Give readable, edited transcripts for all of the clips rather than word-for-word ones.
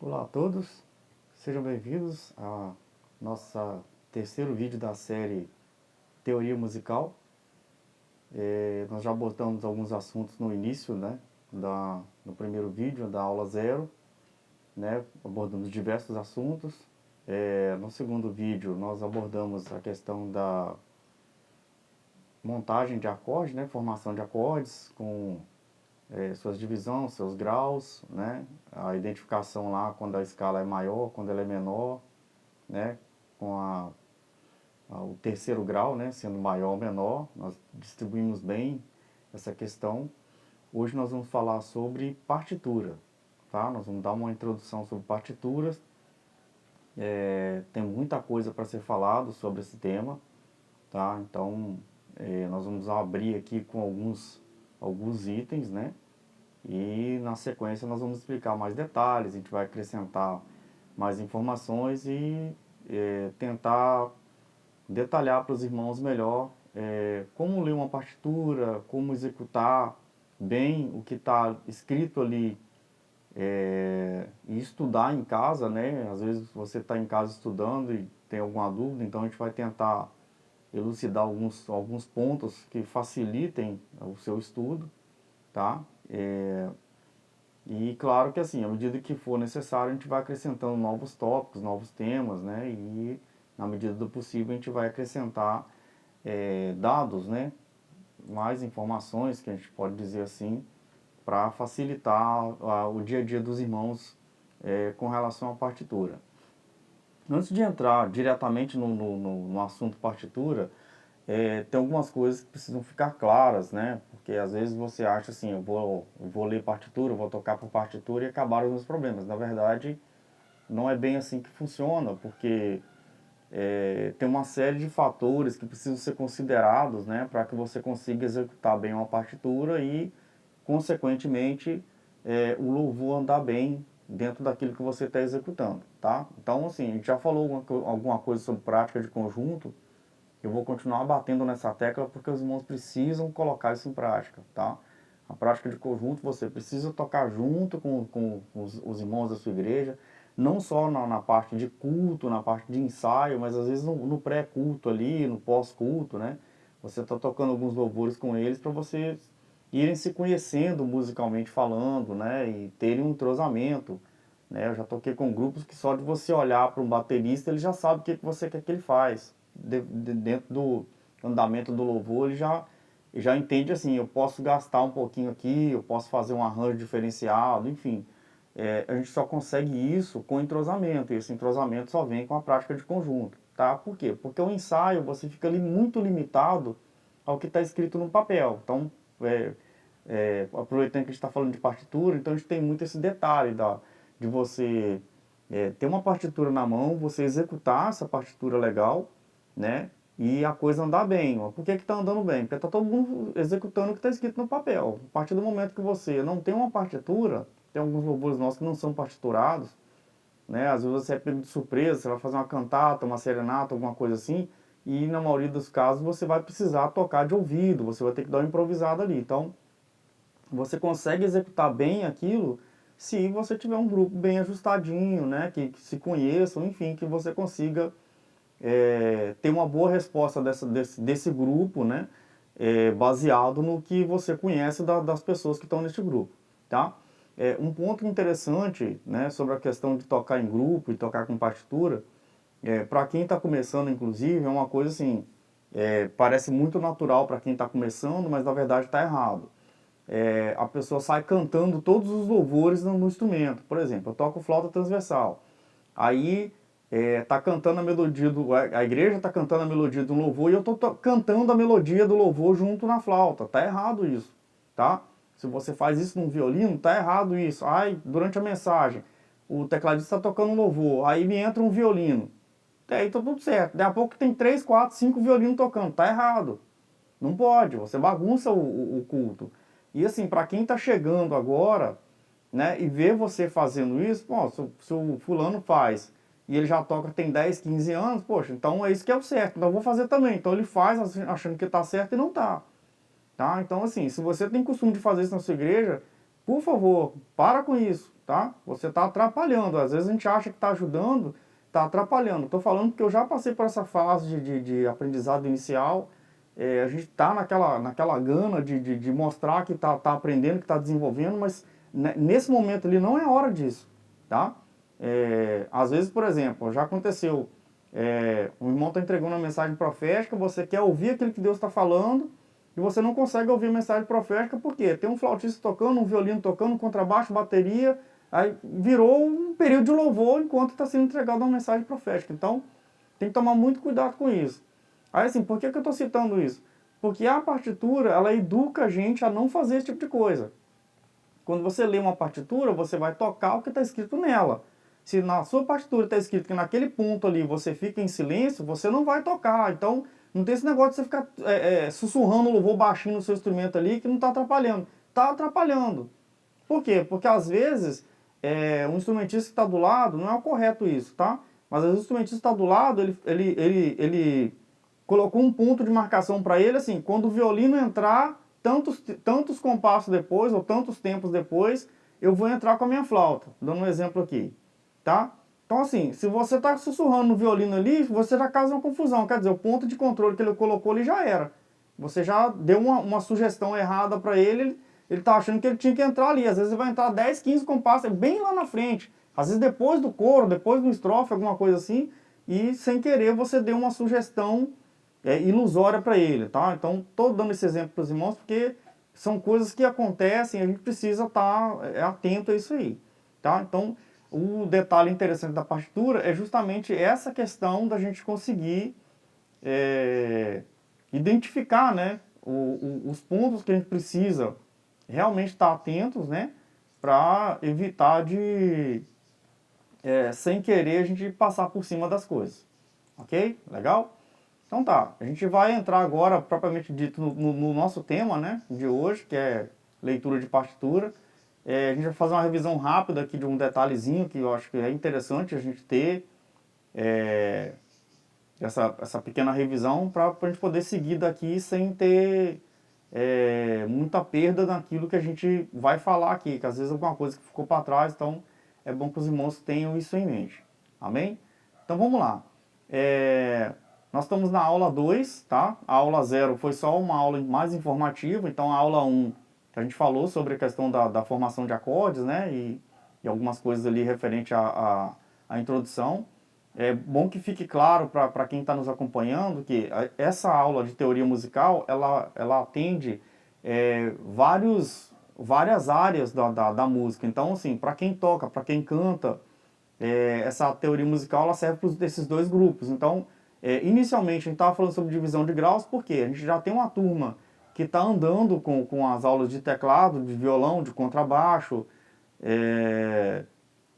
Olá a todos, sejam bem-vindos a nossa terceiro vídeo da série Teoria Musical. Nós já abordamos alguns assuntos no início, né, no primeiro vídeo da aula 0, né, abordamos diversos assuntos. No segundo vídeo nós abordamos a questão da montagem de acordes, né, formação de acordes com suas divisões, seus graus, né, a identificação lá quando a escala é maior, quando ela é menor, né, com o terceiro grau, né, sendo maior ou menor. Nós distribuímos bem essa questão. Hoje nós vamos falar sobre partitura, tá? Nós vamos dar uma introdução sobre partituras. Tem muita coisa para ser falado sobre esse tema, tá? Então, nós vamos abrir aqui com alguns itens, né? E na sequência nós vamos explicar mais detalhes, a gente vai acrescentar mais informações e tentar detalhar para os irmãos melhor como ler uma partitura, como executar bem o que está escrito ali e estudar em casa, né? Às vezes você está em casa estudando e tem alguma dúvida, então a gente vai tentar elucidar alguns pontos que facilitem o seu estudo, tá? E claro que assim, à medida que for necessário, a gente vai acrescentando novos tópicos, novos temas, né? E na medida do possível a gente vai acrescentar dados, né? Mais informações, que a gente pode dizer assim, para facilitar o dia a dia dos irmãos com relação à partitura. Antes de entrar diretamente no assunto partitura, tem algumas coisas que precisam ficar claras, né? Porque às vezes você acha assim, eu vou ler partitura, eu vou tocar por partitura e acabaram os meus problemas. Na verdade, não é bem assim que funciona, porque tem uma série de fatores que precisam ser considerados, né, para que você consiga executar bem uma partitura e, consequentemente, o louvor andar bem dentro daquilo que você está executando, tá? Então, assim, a gente já falou alguma coisa sobre prática de conjunto. Eu vou continuar batendo nessa tecla porque os irmãos precisam colocar isso em prática, tá? A prática de conjunto, você precisa tocar junto com os irmãos da sua igreja, não só na parte de culto, na parte de ensaio, mas às vezes no pré-culto ali, no pós-culto, né? Você está tocando alguns louvores com eles para vocês irem se conhecendo musicalmente falando, né? E terem um entrosamento, né? Eu já toquei com grupos que só de você olhar para um baterista, ele já sabe o que você quer que ele faz. Dentro do andamento do louvor, ele já entende assim, eu posso gastar um pouquinho aqui, eu posso fazer um arranjo diferenciado, enfim. A gente só consegue isso com entrosamento, e esse entrosamento só vem com a prática de conjunto, tá? Por quê? Porque o ensaio, você fica ali muito limitado ao que está escrito no papel. Então, aproveitando que a gente está falando de partitura, então a gente tem muito esse detalhe de você ter uma partitura na mão, você executar essa partitura legal, né? E a coisa andar bem. Por que está andando bem? Porque está todo mundo executando o que está escrito no papel. A partir do momento que você não tem uma partitura, tem alguns louvores nossos que não são partiturados, né? Às vezes você é pego de surpresa, você vai fazer uma cantata, uma serenata, alguma coisa assim, e na maioria dos casos você vai precisar tocar de ouvido, você vai ter que dar uma improvisada ali. Então, você consegue executar bem aquilo se você tiver um grupo bem ajustadinho, né? Que se conheçam, enfim, que você consiga ter uma boa resposta desse grupo, né? Baseado no que você conhece das pessoas que estão neste grupo, tá? Um ponto interessante, né, sobre a questão de tocar em grupo e tocar com partitura, para quem está começando, inclusive, é uma coisa assim, parece muito natural para quem está começando, mas na verdade está errado. A pessoa sai cantando todos os louvores no instrumento. Por exemplo, eu toco flauta transversal. Aí tá cantando a melodia a igreja está cantando a melodia do louvor e eu estou cantando a melodia do louvor junto na flauta. Tá errado isso, tá? Se você faz isso num violino, tá errado isso. Aí, durante a mensagem, o tecladista está tocando um louvor, aí me entra um violino. Aí tá tudo certo. Daqui a pouco tem 3, 4, 5 violinos tocando. Tá errado. Não pode, você bagunça o culto. E assim, para quem está chegando agora, né, e ver você fazendo isso, pô, se o fulano faz e ele já toca tem 10, 15 anos, poxa, então é isso que é o certo, então eu vou fazer também. Então ele faz achando que está certo e não está. Tá? Então assim, se você tem costume de fazer isso na sua igreja, por favor, para com isso, tá? tá? Você está atrapalhando. Às vezes a gente acha que está ajudando, está atrapalhando. Estou falando porque eu já passei por essa fase de aprendizado inicial. A gente está naquela gana de mostrar que está aprendendo, que está desenvolvendo, mas nesse momento ali não é hora disso, tá? Às vezes, por exemplo, já aconteceu, o irmão está entregando uma mensagem profética, você quer ouvir aquilo que Deus está falando, e você não consegue ouvir a mensagem profética, por quê? Tem um flautista tocando, um violino tocando, um contrabaixo, bateria, aí virou um período de louvor enquanto está sendo entregada uma mensagem profética. Então, tem que tomar muito cuidado com isso. Aí assim, por que eu estou citando isso? Porque a partitura, ela educa a gente a não fazer esse tipo de coisa. Quando você lê uma partitura, você vai tocar o que está escrito nela. Se na sua partitura está escrito que naquele ponto ali você fica em silêncio, você não vai tocar. Então, não tem esse negócio de você ficar sussurrando o louvor baixinho no seu instrumento ali que não está atrapalhando. Está atrapalhando. Por quê? Porque às vezes, um instrumentista que está do lado, não é o correto isso, tá? Mas às vezes o instrumentista está do lado, ele colocou um ponto de marcação para ele, assim, quando o violino entrar, tantos compassos depois, ou tantos tempos depois, eu vou entrar com a minha flauta. Dando um exemplo aqui, tá? Então assim, se você está sussurrando no violino ali, você já causa uma confusão. Quer dizer, o ponto de controle que ele colocou ali já era. Você já deu uma sugestão errada para ele, ele está achando que ele tinha que entrar ali. Às vezes ele vai entrar 10, 15 compassos, bem lá na frente. Às vezes depois do coro, depois do estrofe, alguma coisa assim, e sem querer você deu uma sugestão ilusória para ele, tá? Então, estou dando esse exemplo para os irmãos porque são coisas que acontecem e a gente precisa estar atento a isso aí, tá? Então, o detalhe interessante da partitura é justamente essa questão da gente conseguir identificar, né, os pontos que a gente precisa realmente estar atentos, né, para evitar de, sem querer, a gente passar por cima das coisas, ok? Legal? Então tá, a gente vai entrar agora, propriamente dito, no nosso tema, né, de hoje, que é leitura de partitura. A gente vai fazer uma revisão rápida aqui de um detalhezinho que eu acho que é interessante a gente ter essa pequena revisão para a gente poder seguir daqui sem ter muita perda naquilo que a gente vai falar aqui, que às vezes alguma coisa que ficou para trás, então é bom que os irmãos tenham isso em mente. Amém? Então vamos lá. Nós estamos na aula 2, tá? A aula 0 foi só uma aula mais informativa, então a aula 1, que a gente falou sobre a questão da formação de acordes, né? E algumas coisas ali referente à introdução. É bom que fique claro para quem está nos acompanhando que essa aula de teoria musical, ela atende várias áreas da música. Então, assim, para quem toca, para quem canta, essa teoria musical ela serve para esses dois grupos. Então, inicialmente a gente estava falando sobre divisão de graus, porque a gente já tem uma turma que está andando com as aulas de teclado, de violão, de contrabaixo,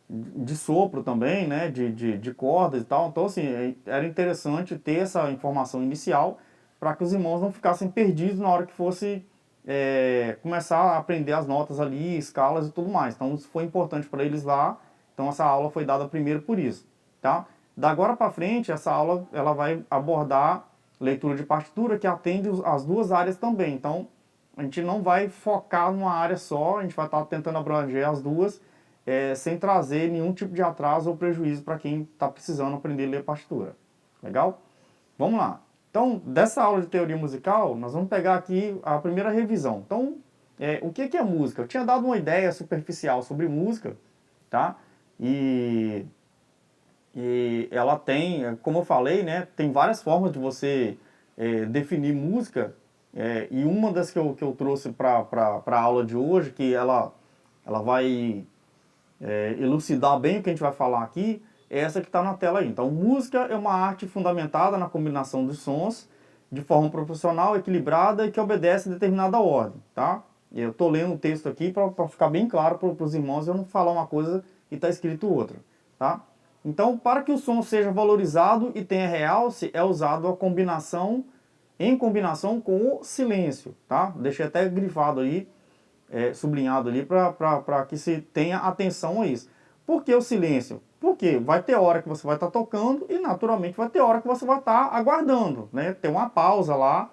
de sopro também, né, de cordas e tal. Então, assim, era interessante ter essa informação inicial para que os irmãos não ficassem perdidos na hora que fosse começar a aprender as notas ali, escalas e tudo mais. Então, isso foi importante para eles lá. Então, essa aula foi dada primeiro por isso, tá? Da agora para frente, essa aula ela vai abordar leitura de partitura, que atende as duas áreas também. Então, a gente não vai focar numa área só, a gente vai estar tentando abranger as duas, sem trazer nenhum tipo de atraso ou prejuízo para quem está precisando aprender a ler partitura. Legal? Vamos lá. Então, dessa aula de teoria musical, nós vamos pegar aqui a primeira revisão. Então, o que é música? Eu tinha dado uma ideia superficial sobre música, tá? E ela tem, como eu falei, né, tem várias formas de você definir música, e uma das que eu trouxe para a aula de hoje, que ela vai elucidar bem o que a gente vai falar aqui, é essa que está na tela aí. Então, música é uma arte fundamentada na combinação dos sons de forma profissional, equilibrada e que obedece a determinada ordem, tá? Eu estou lendo o texto aqui para ficar bem claro para os irmãos, eu não falar uma coisa e está escrito outra, tá? Então, para que o som seja valorizado e tenha realce, é usado em combinação com o silêncio, tá? Deixei até grifado aí, sublinhado ali, para que se tenha atenção a isso. Por que o silêncio? Porque vai ter hora que você vai estar tocando e naturalmente vai ter hora que você vai estar aguardando, né? Tem uma pausa lá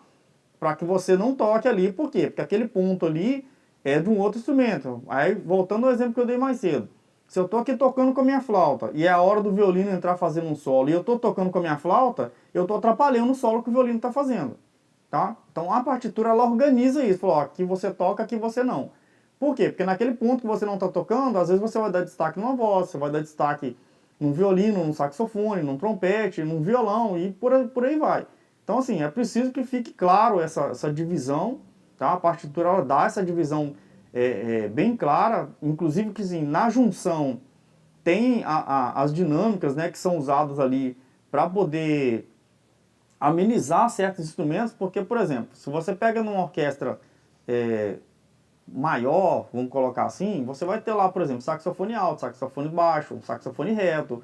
para que você não toque ali. Por quê? Porque aquele ponto ali é de um outro instrumento. Aí, voltando ao exemplo que eu dei mais cedo. Se eu estou aqui tocando com a minha flauta e é a hora do violino entrar fazendo um solo e eu estou tocando com a minha flauta, eu estou atrapalhando o solo que o violino está fazendo. Tá? Então a partitura ela organiza isso, falou, ó, aqui você toca, aqui você não. Por quê? Porque naquele ponto que você não está tocando, às vezes você vai dar destaque numa voz, você vai dar destaque num violino, num saxofone, num trompete, num violão e por aí vai. Então assim, é preciso que fique claro essa divisão, tá? A partitura ela dá essa divisão bem clara, inclusive que assim, na junção tem as dinâmicas, né, que são usadas ali para poder amenizar certos instrumentos, porque, por exemplo, se você pega numa orquestra maior, vamos colocar assim, você vai ter lá, por exemplo, saxofone alto, saxofone baixo, um saxofone reto,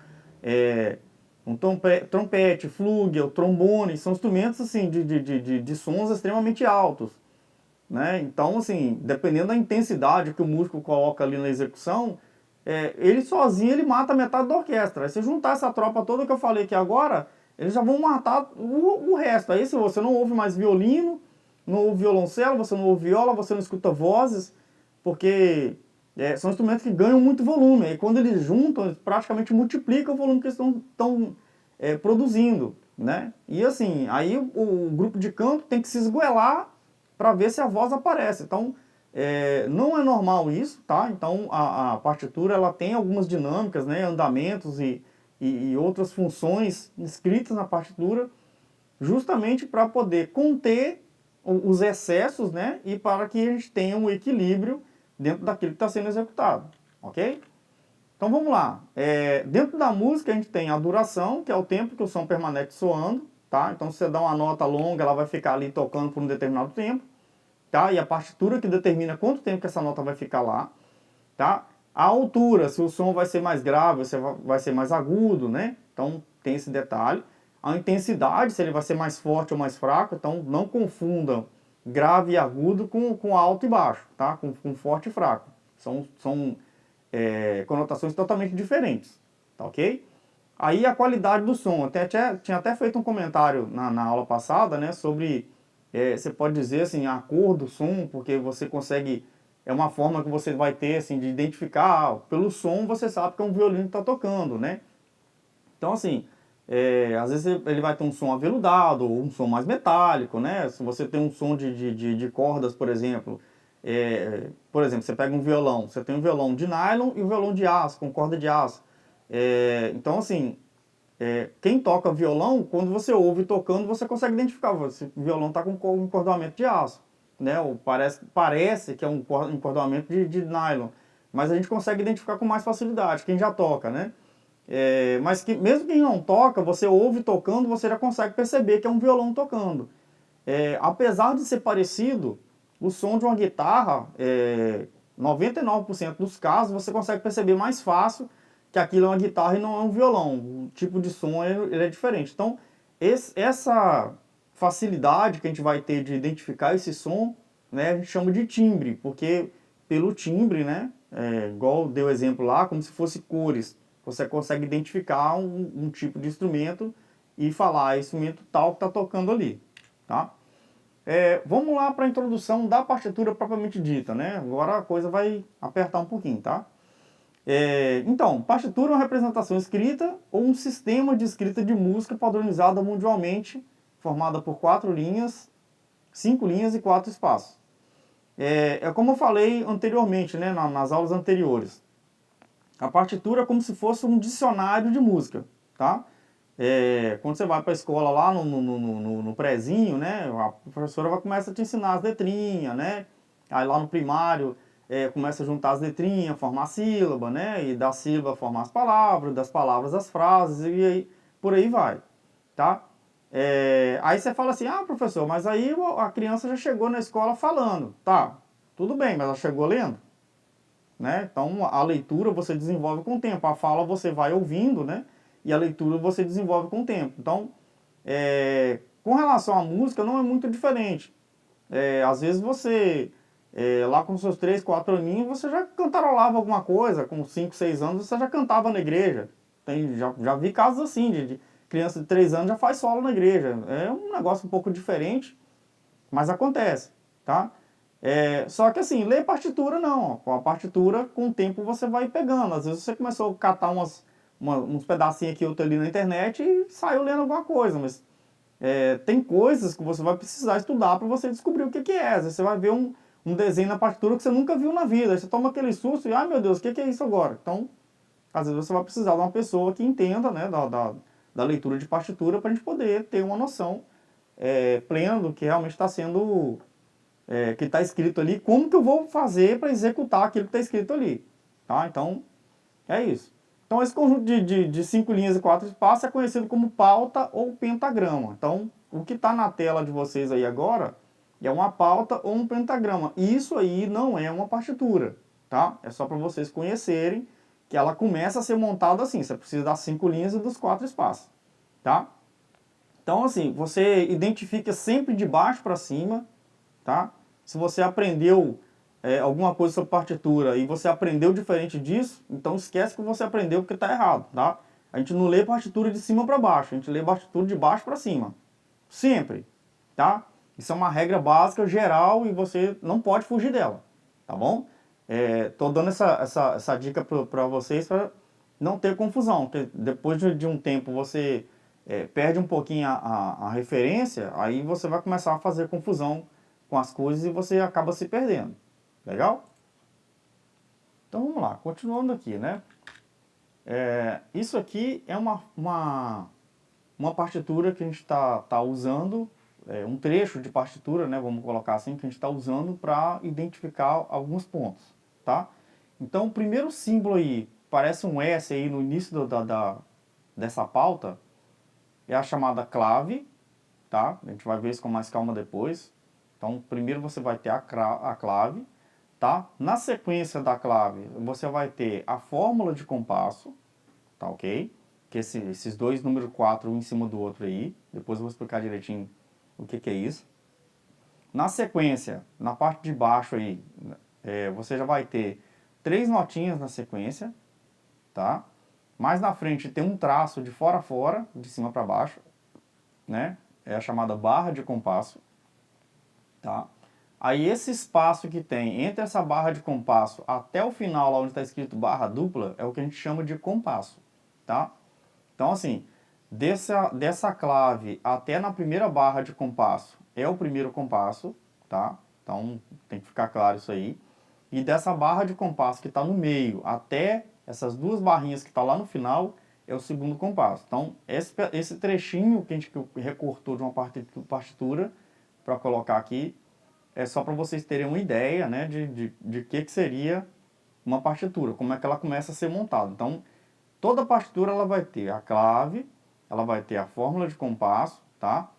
um trompete, flúgel, trombone, são instrumentos assim, de sons extremamente altos. Né? Então, assim, dependendo da intensidade que o músico coloca ali na execução, ele sozinho ele mata metade da orquestra. Aí se juntar essa tropa toda que eu falei aqui agora, eles já vão matar o resto. Aí se você não ouve mais violino, não ouve violoncelo, você não ouve viola, você não escuta vozes, porque são instrumentos que ganham muito volume. E quando eles juntam, eles praticamente multiplicam o volume que eles estão produzindo. Né? E assim, aí o grupo de canto tem que se esgoelar para ver se a voz aparece. Então, não é normal isso, tá? Então, a partitura ela tem algumas dinâmicas, né, andamentos e outras funções escritas na partitura, justamente para poder conter os excessos, né, e para que a gente tenha um equilíbrio dentro daquilo que está sendo executado, ok? Então vamos lá. Dentro da música a gente tem a duração, que é o tempo que o som permanece soando, tá? Então se você dá uma nota longa, ela vai ficar ali tocando por um determinado tempo. Tá? E a partitura que determina quanto tempo que essa nota vai ficar lá, tá? A altura, se o som vai ser mais grave, se vai ser mais agudo, né? Então tem esse detalhe. A intensidade, se ele vai ser mais forte ou mais fraco, então não confundam grave e agudo com alto e baixo, tá? Com forte e fraco. São conotações totalmente diferentes, tá ok? Aí a qualidade do som, tinha até feito um comentário na aula passada, né, sobre você pode dizer assim, a cor do som, porque você consegue, é uma forma que você vai ter assim, de identificar, pelo som você sabe que é um violino que está tocando, né? Então assim, às vezes ele vai ter um som aveludado, ou um som mais metálico, né? Se você tem um som de cordas, por exemplo, você pega um violão, você tem um violão de nylon e um violão de aço, com corda de aço. Então assim, quem toca violão, quando você ouve tocando, você consegue identificar se o violão está com um encordoamento de aço, né? Ou parece que é um encordoamento de nylon, mas a gente consegue identificar com mais facilidade, quem já toca, né? Mas mesmo quem não toca, você ouve tocando, você já consegue perceber que é um violão tocando. Apesar de ser parecido, o som de uma guitarra, 99% dos casos, você consegue perceber mais fácil que aquilo é uma guitarra e não é um violão. O tipo de som ele é diferente. Então, essa facilidade que a gente vai ter de identificar esse som, né, a gente chama de timbre, porque pelo timbre, né, igual deu exemplo lá, como se fosse cores, você consegue identificar um tipo de instrumento e falar, instrumento tal que está tocando ali, tá? Vamos lá para a introdução da partitura propriamente dita, né? Agora a coisa vai apertar um pouquinho, tá? Então, partitura é uma representação escrita ou um sistema de escrita de música padronizada mundialmente, formada por 4 linhas, 5 linhas e 4 espaços. Como eu falei anteriormente, né, nas aulas anteriores. A partitura é como se fosse um dicionário de música, tá? Quando você vai para a escola lá no prézinho, né, a professora vai começar a te ensinar as letrinhas, né? Aí lá no primário começa a juntar as letrinhas, formar a sílaba, né? E da sílaba formar as palavras, das palavras as frases e aí, por aí vai, tá? Aí você fala assim, ah professor, mas aí a criança já chegou na escola falando, tá? Tudo bem, mas ela chegou lendo? Né? Então a leitura você desenvolve com o tempo, a fala você vai ouvindo, né? E a leitura você desenvolve com o tempo. Então, com relação à música não é muito diferente. Às vezes você, lá com seus 3, 4 aninhos, você já cantarolava alguma coisa, com 5, 6 anos você já cantava na igreja. Já vi casos assim, de criança de 3 anos já faz solo na igreja. É um negócio um pouco diferente, mas acontece, tá? Só que assim, ler partitura não. Com a partitura, com o tempo você vai pegando. Às vezes você começou a catar uns pedacinhos aqui, outro ali na internet e saiu lendo alguma coisa. Mas tem coisas que você vai precisar estudar para você descobrir o que, que é. Às vezes você vai ver um desenho na partitura que você nunca viu na vida. Aí você toma aquele susto e, ai meu Deus, o que, que é isso agora? Então, às vezes você vai precisar de uma pessoa que entenda, né, da leitura de partitura para a gente poder ter uma noção plena do que realmente está sendo que está escrito ali, como que eu vou fazer para executar aquilo que está escrito ali, tá? Então, é isso. Então, esse conjunto de 5 linhas e 4 espaços é conhecido como pauta ou pentagrama. Então, o que está na tela de vocês aí agora é uma pauta ou um pentagrama. Isso aí não é uma partitura, tá? É só para vocês conhecerem que ela começa a ser montada assim. Você precisa das 5 linhas e dos 4 espaços, tá? Então, assim, você identifica sempre de baixo para cima, tá? Se você aprendeu alguma coisa sobre partitura e você aprendeu diferente disso, então esquece que você aprendeu porque está errado, tá? A gente não lê partitura de cima para baixo, a gente lê partitura de baixo para cima. Sempre, tá? Isso é uma regra básica, geral, e você não pode fugir dela, tá bom? Tô dando essa dica para vocês para não ter confusão, porque depois de um tempo você perde um pouquinho a referência, aí você vai começar a fazer confusão com as coisas e você acaba se perdendo. Legal? Então vamos lá, continuando aqui, né? Isso aqui é uma partitura que a gente tá usando, um trecho de partitura, né? Vamos colocar assim, que a gente está usando para identificar alguns pontos, tá? Então o primeiro símbolo aí, parece um S aí no início dessa pauta, é a chamada clave, tá? A gente vai ver isso com mais calma depois. Então, primeiro você vai ter a clave, tá? Na sequência da clave, você vai ter a fórmula de compasso, tá ok? Que esses dois números 4, um em cima do outro aí. Depois eu vou explicar direitinho o que, que é isso. Na sequência, na parte de baixo aí, você já vai ter 3 notinhas na sequência, tá? Mais na frente tem um traço de fora a fora, de cima para baixo, né? É a chamada barra de compasso, tá? Aí esse espaço que tem entre essa barra de compasso até o final, lá onde está escrito barra dupla, é o que a gente chama de compasso, tá? Então assim, dessa clave até na primeira barra de compasso é o primeiro compasso, tá? Então tem que ficar claro isso aí. E dessa barra de compasso que está no meio até essas duas barrinhas que está lá no final é o segundo compasso. Então esse trechinho que a gente recortou de uma partitura para colocar aqui é só para vocês terem uma ideia, né, de que seria uma partitura, como é que ela começa a ser montada. Então, toda partitura ela vai ter a clave, ela vai ter a fórmula de compasso, tá?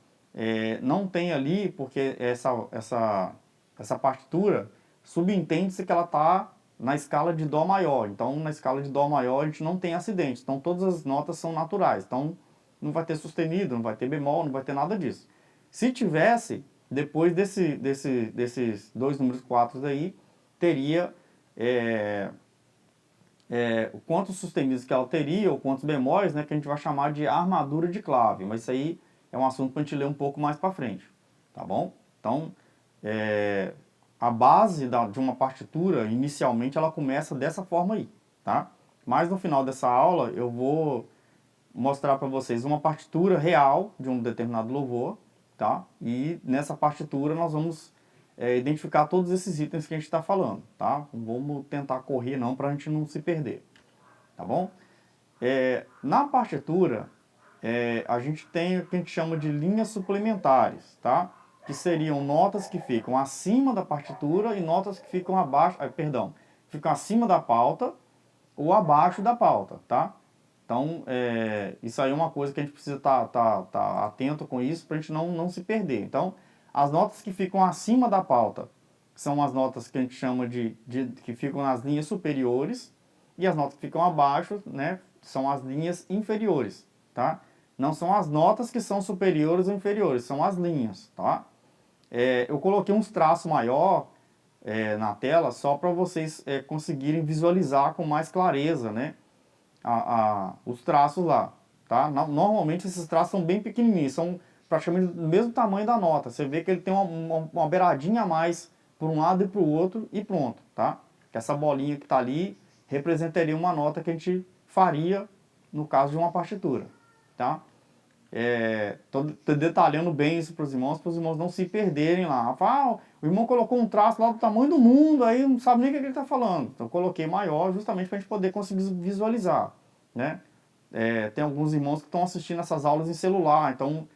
Não tem ali, porque essa partitura, subentende-se que ela está na escala de Dó maior. Então, na escala de Dó maior, a gente não tem acidente. Então, todas as notas são naturais. Então, não vai ter sustenido, não vai ter bemol, não vai ter nada disso. Se tivesse, depois desses dois números 4 aí, teria quantos sustenidos que ela teria, ou quantos bemóis, né, que a gente vai chamar de armadura de clave. Mas isso aí é um assunto para a gente ler um pouco mais para frente, tá bom? Então, a base de uma partitura, inicialmente, ela começa dessa forma aí, tá? Mas no final dessa aula, eu vou mostrar para vocês uma partitura real de um determinado louvor, tá? E nessa partitura nós vamos identificar todos esses itens que a gente está falando, tá? Não vamos tentar correr não para a gente não se perder, tá bom? Na partitura, a gente tem o que a gente chama de linhas suplementares, tá? Que seriam notas que ficam acima da partitura e notas que ficam abaixo, ficam acima da pauta ou abaixo da pauta, tá? Então, isso aí é uma coisa que a gente precisa tá atento com isso para a gente não se perder. Então, as notas que ficam acima da pauta são as notas que a gente chama que ficam nas linhas superiores, e as notas que ficam abaixo, né, são as linhas inferiores, tá? Não são as notas que são superiores ou inferiores, são as linhas, tá? Eu coloquei uns traços maior na tela só para vocês conseguirem visualizar com mais clareza, né, os traços lá, tá? Normalmente esses traços são bem pequenininhos, são praticamente do mesmo tamanho da nota. Você vê que ele tem uma beiradinha a mais para um lado e para o outro e pronto, tá? Essa bolinha que está ali representaria uma nota que a gente faria no caso de uma partitura, tá? Tô detalhando bem isso para os irmãos não se perderem lá. O irmão colocou um traço lá do tamanho do mundo, aí não sabe nem o que ele está falando. Então eu coloquei maior justamente para a gente poder conseguir visualizar, né? Tem alguns irmãos que estão assistindo essas aulas em celular, então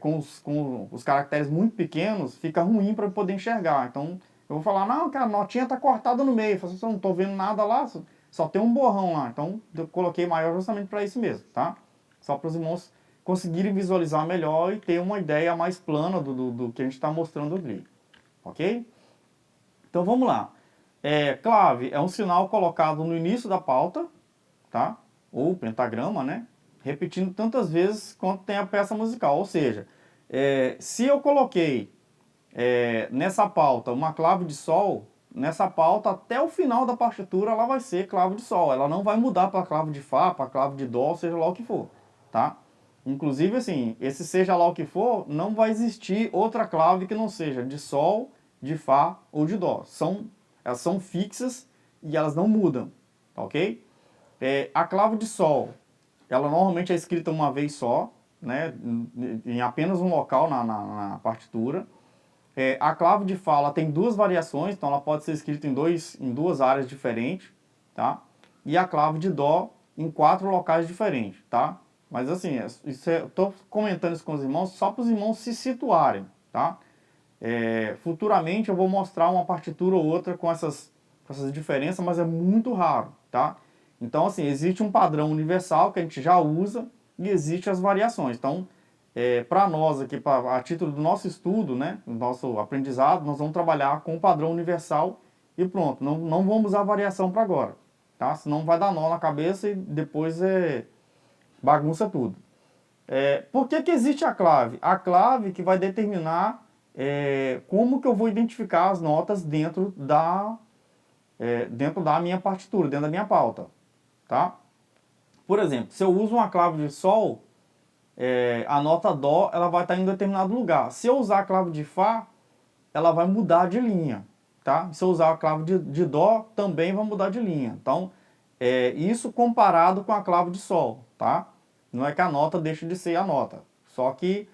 com os caracteres muito pequenos fica ruim para poder enxergar. Então eu vou falar, não, cara, a notinha está cortada no meio, eu falo, não estou vendo nada lá, só tem um borrão lá. Então eu coloquei maior justamente para isso mesmo, tá? Só para os irmãos conseguirem visualizar melhor e ter uma ideia mais plana do que a gente está mostrando ali, ok? Então vamos lá. Clave é um sinal colocado no início da pauta, tá? Ou pentagrama, né? Repetindo tantas vezes quanto tem a peça musical. Ou seja, se eu coloquei nessa pauta uma clave de sol, nessa pauta até o final da partitura ela vai ser clave de sol. Ela não vai mudar para clave de fá, para clave de dó, seja lá o que for, tá? Inclusive, assim, esse seja lá o que for, não vai existir outra clave que não seja de sol, de fá ou de dó. Elas são fixas e elas não mudam, tá ok? A clave de sol, ela normalmente é escrita uma vez só, né, em apenas um local na partitura. A clave de fá ela tem duas variações, então ela pode ser escrita em duas áreas diferentes, tá? E a clave de dó em 4 locais diferentes, tá? Mas assim, eu estou comentando isso com os irmãos só para os irmãos se situarem, tá? Futuramente eu vou mostrar uma partitura ou outra com essas diferenças, mas é muito raro, tá? Então assim, existe um padrão universal que a gente já usa e existe as variações. Então, para nós aqui, a título do nosso estudo, né, do nosso aprendizado, nós vamos trabalhar com o padrão universal e pronto, não vamos usar variação para agora, tá? Senão vai dar nó na cabeça e depois bagunça tudo. Por que existe a clave? A clave que vai determinar como que eu vou identificar as notas dentro da minha partitura, dentro da minha pauta, tá? Por exemplo, se eu uso uma clave de sol, a nota dó ela vai estar em um determinado lugar. Se eu usar a clave de fá, ela vai mudar de linha, tá? Se eu usar a clave de dó, também vai mudar de linha. Então, isso comparado com a clave de sol, tá? Não é que a nota deixe de ser a nota, só que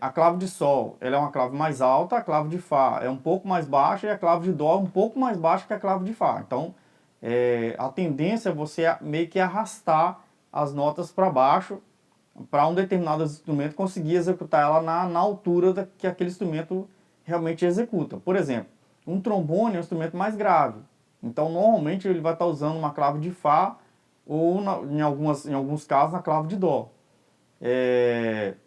a clave de sol ela é uma clave mais alta, a clave de fá é um pouco mais baixa e a clave de dó é um pouco mais baixa que a clave de fá. Então, a tendência é você meio que arrastar as notas para baixo para um determinado instrumento conseguir executar ela na altura que aquele instrumento realmente executa. Por exemplo, um trombone é um instrumento mais grave. Então, normalmente, ele vai estar usando uma clave de Fá ou, em alguns casos, na clave de Dó.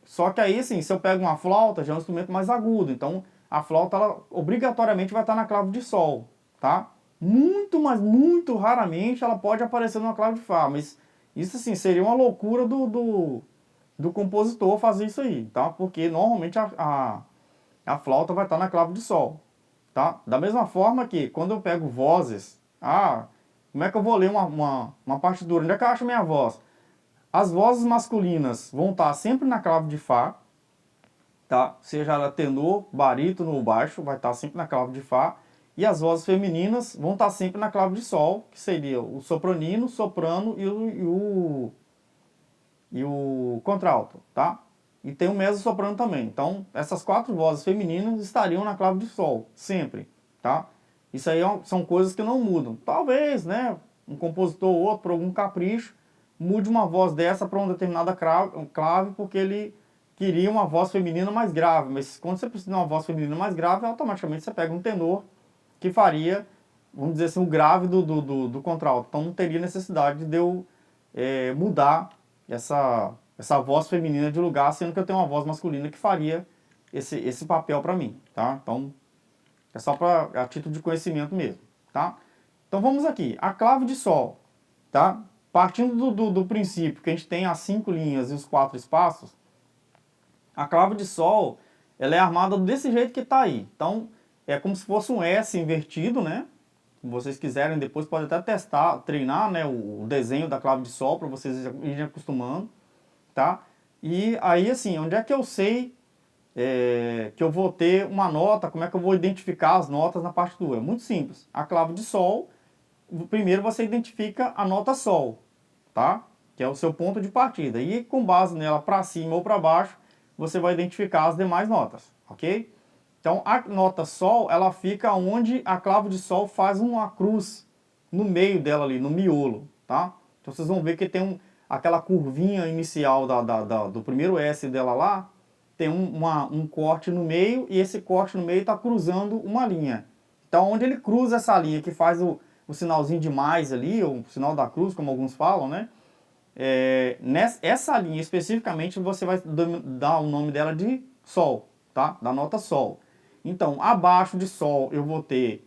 Só que aí, assim, se eu pego uma flauta, já é um instrumento mais agudo. Então, a flauta, ela obrigatoriamente vai estar na clave de Sol, tá? Muito, mas muito raramente ela pode aparecer numa clave de Fá. Mas isso, assim, seria uma loucura do compositor fazer isso aí, tá? Porque normalmente a flauta vai estar na clave de sol, tá? Da mesma forma que quando eu pego vozes, como é que eu vou ler uma partitura? Onde é que eu acho minha voz? As vozes masculinas vão estar sempre na clave de Fá, tá? Seja ela tenor, barítono ou baixo, vai estar sempre na clave de Fá. E as vozes femininas vão estar sempre na clave de Sol, que seria o sopranino, soprano e o contralto, tá? E tem o mezzo-soprano também. Então, essas 4 vozes femininas estariam na clave de sol, sempre, tá? Isso aí são coisas que não mudam. Talvez, né, um compositor ou outro, por algum capricho, mude uma voz dessa para uma determinada clave, porque ele queria uma voz feminina mais grave. Mas quando você precisa de uma voz feminina mais grave, automaticamente você pega um tenor que faria, vamos dizer assim, o grave do contralto. Então, não teria necessidade de eu mudar essa voz feminina de lugar, sendo que eu tenho uma voz masculina que faria esse papel para mim, tá? Então, é só a título de conhecimento mesmo, tá? Então vamos aqui, a clave de sol, tá? Partindo do princípio que a gente tem as 5 linhas e os 4 espaços, a clave de sol, ela é armada desse jeito que está aí. Então, é como se fosse um S invertido, né? Se vocês quiserem, depois podem até testar, treinar, né, o desenho da clave de sol para vocês irem acostumando, tá? E aí, assim, onde é que eu sei que eu vou ter uma nota, como é que eu vou identificar as notas na partitura? Muito simples. A clave de Sol, primeiro você identifica a nota Sol, tá? Que é o seu ponto de partida. E com base nela para cima ou para baixo, você vai identificar as demais notas, ok? Então a nota Sol, ela fica onde a clave de Sol faz uma cruz no meio dela ali, no miolo, tá? Então vocês vão ver que tem aquela curvinha inicial do primeiro S dela lá, tem um corte no meio, e esse corte no meio está cruzando uma linha. Então onde ele cruza essa linha, que faz o sinalzinho de mais ali, ou o sinal da cruz, como alguns falam, né? Essa linha especificamente você vai dar o nome dela de Sol, tá? Da nota Sol. Então, abaixo de Sol eu vou ter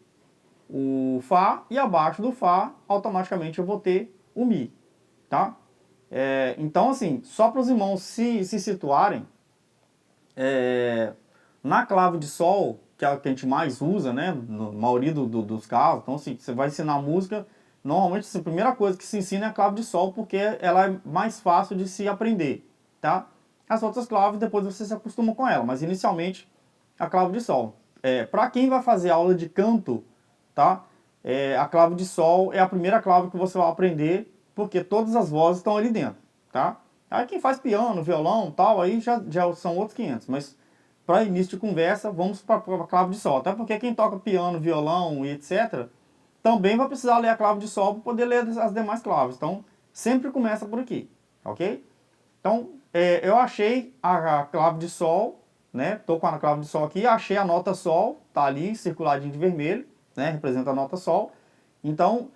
o Fá, e abaixo do Fá, automaticamente eu vou ter o Mi, tá? Então, assim, só para os irmãos se situarem, na clave de Sol, que é a que a gente mais usa, né, na maioria dos casos, então assim, você vai ensinar música, normalmente assim, a primeira coisa que se ensina é a clave de Sol, porque ela é mais fácil de se aprender, tá? As outras claves, depois você se acostuma com ela, mas inicialmente a clave de Sol. Para quem vai fazer aula de canto, tá? A clave de Sol é a primeira clave que você vai aprender, porque todas as vozes estão ali dentro, tá? Aí quem faz piano, violão, tal, aí já são outros 500, mas para início de conversa, vamos para a clave de Sol. Até porque quem toca piano, violão e etc., também vai precisar ler a clave de Sol para poder ler as demais claves. Então, sempre começa por aqui, ok? Então, eu achei a clave de Sol, né? Tô com a clave de Sol aqui, achei a nota Sol, tá ali circuladinho de vermelho, né? Representa a nota Sol. Então,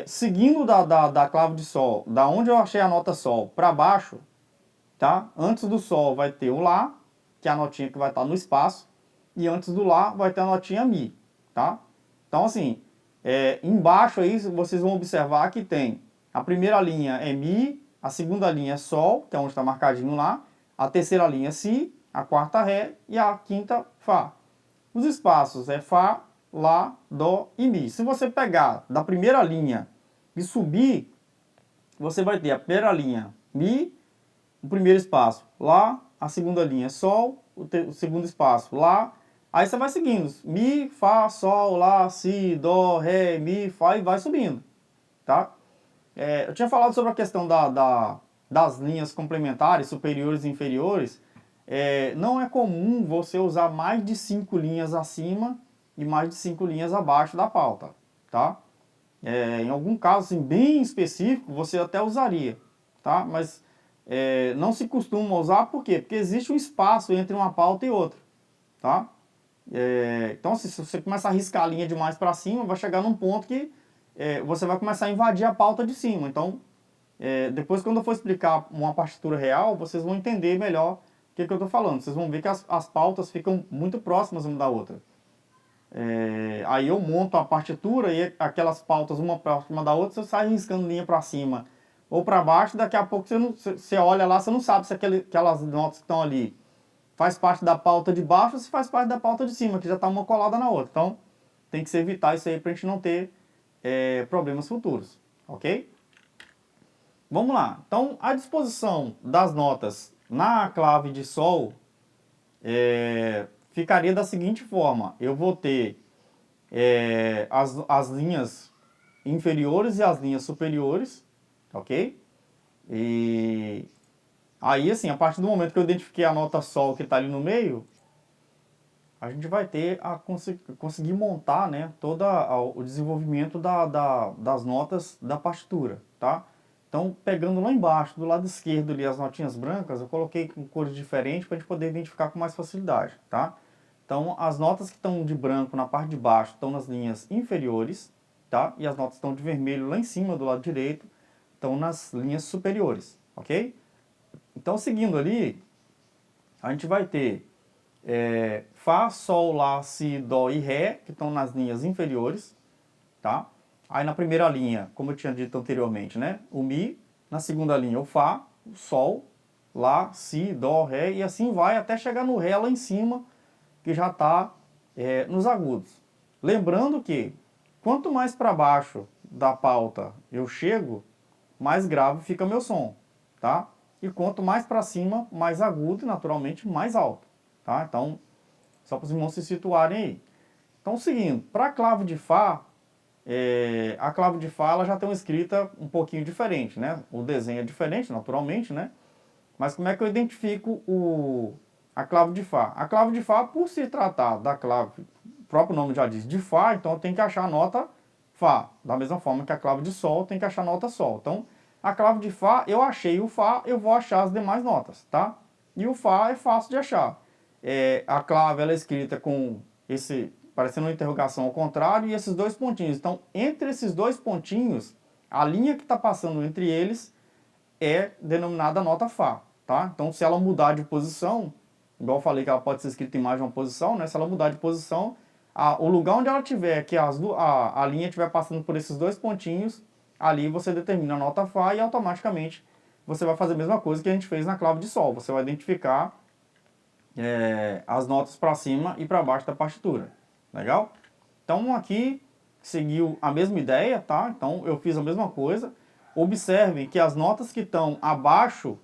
seguindo da clave de Sol, da onde eu achei a nota Sol para baixo, tá? Antes do Sol vai ter o Lá, que é a notinha que vai estar no espaço, e antes do Lá vai ter a notinha Mi, tá? Então, assim, embaixo aí vocês vão observar que tem a primeira linha é Mi, a segunda linha é Sol, que é onde está marcadinho lá, a terceira linha é Si, a quarta Ré e a quinta Fá. Os espaços é Fá, Lá, Dó e Mi. Se você pegar da primeira linha e subir, você vai ter a primeira linha Mi, o primeiro espaço Lá, a segunda linha é Sol, o segundo espaço Lá, aí você vai seguindo, Mi, Fá, Sol, Lá, Si, Dó, Ré, Mi, Fá e vai subindo, tá? Eu tinha falado sobre a questão das linhas complementares, superiores e inferiores. Não é comum você usar mais de 5 linhas acima e mais de 5 linhas abaixo da pauta, tá? Em algum caso assim, bem específico, você até usaria, tá? Mas não se costuma usar, por quê? Porque existe um espaço entre uma pauta e outra, tá? Então, se você começa a riscar a linha demais para cima, vai chegar num ponto que você vai começar a invadir a pauta de cima. Então, depois quando eu for explicar uma partitura real, vocês vão entender melhor o que eu estou falando. Vocês vão ver que as pautas ficam muito próximas uma da outra. Aí eu monto a partitura e aquelas pautas uma próxima da outra, você sai riscando linha para cima ou para baixo, daqui a pouco você olha lá, você não sabe se aquelas notas que estão ali faz parte da pauta de baixo ou se faz parte da pauta de cima, que já está uma colada na outra. Então, tem que se evitar isso aí para a gente não ter problemas futuros, ok? Vamos lá. Então, a disposição das notas na clave de Sol ficaria da seguinte forma. Eu vou ter as linhas inferiores e as linhas superiores, ok? E aí, assim, a partir do momento que eu identifiquei a nota Sol que está ali no meio, a gente vai ter a conseguir montar, né, todo o desenvolvimento das notas da partitura, tá? Então, pegando lá embaixo, do lado esquerdo ali, as notinhas brancas, eu coloquei com cores diferentes para a gente poder identificar com mais facilidade, tá? Então, as notas que estão de branco na parte de baixo estão nas linhas inferiores, tá? E as notas que estão de vermelho lá em cima, do lado direito, estão nas linhas superiores, ok? Então, seguindo ali, a gente vai ter Fá, Sol, Lá, Si, Dó e Ré, que estão nas linhas inferiores, tá? Aí na primeira linha, como eu tinha dito anteriormente, né? O Mi, na segunda linha o Fá, o Sol, Lá, Si, Dó, Ré, e assim vai até chegar no Ré lá em cima, que já está nos agudos. Lembrando que quanto mais para baixo da pauta eu chego, mais grave fica meu som, tá? E quanto mais para cima, mais agudo e naturalmente mais alto. tá? Então, só para os irmãos se situarem aí. Então, seguindo, para a clave de Fá, a clave de Fá ela já tem uma escrita um pouquinho diferente, né? O desenho é diferente, naturalmente, né? Mas como é que eu identifico a clave de Fá? A clave de Fá, por se tratar da clave, o próprio nome já diz, de Fá, então eu tenho que achar a nota Fá. Da mesma forma que a clave de Sol, tem que achar a nota Sol. Então, a clave de Fá, eu achei o Fá, eu vou achar as demais notas, tá? E o Fá é fácil de achar. A clave ela é escrita com parecendo uma interrogação ao contrário, e esses dois pontinhos. Então, entre esses dois pontinhos, a linha que está passando entre eles é denominada nota Fá, tá? Então, se ela mudar de posição, igual eu falei que ela pode ser escrita em mais de uma posição, né? Se ela mudar de posição, o lugar onde ela tiver, que a linha estiver passando por esses dois pontinhos, ali você determina a nota Fá e automaticamente você vai fazer a mesma coisa que a gente fez na clave de Sol. Você vai identificar as notas para cima e para baixo da partitura. Legal? Então aqui seguiu a mesma ideia, tá? Então eu fiz a mesma coisa. Observem que as notas que estão abaixo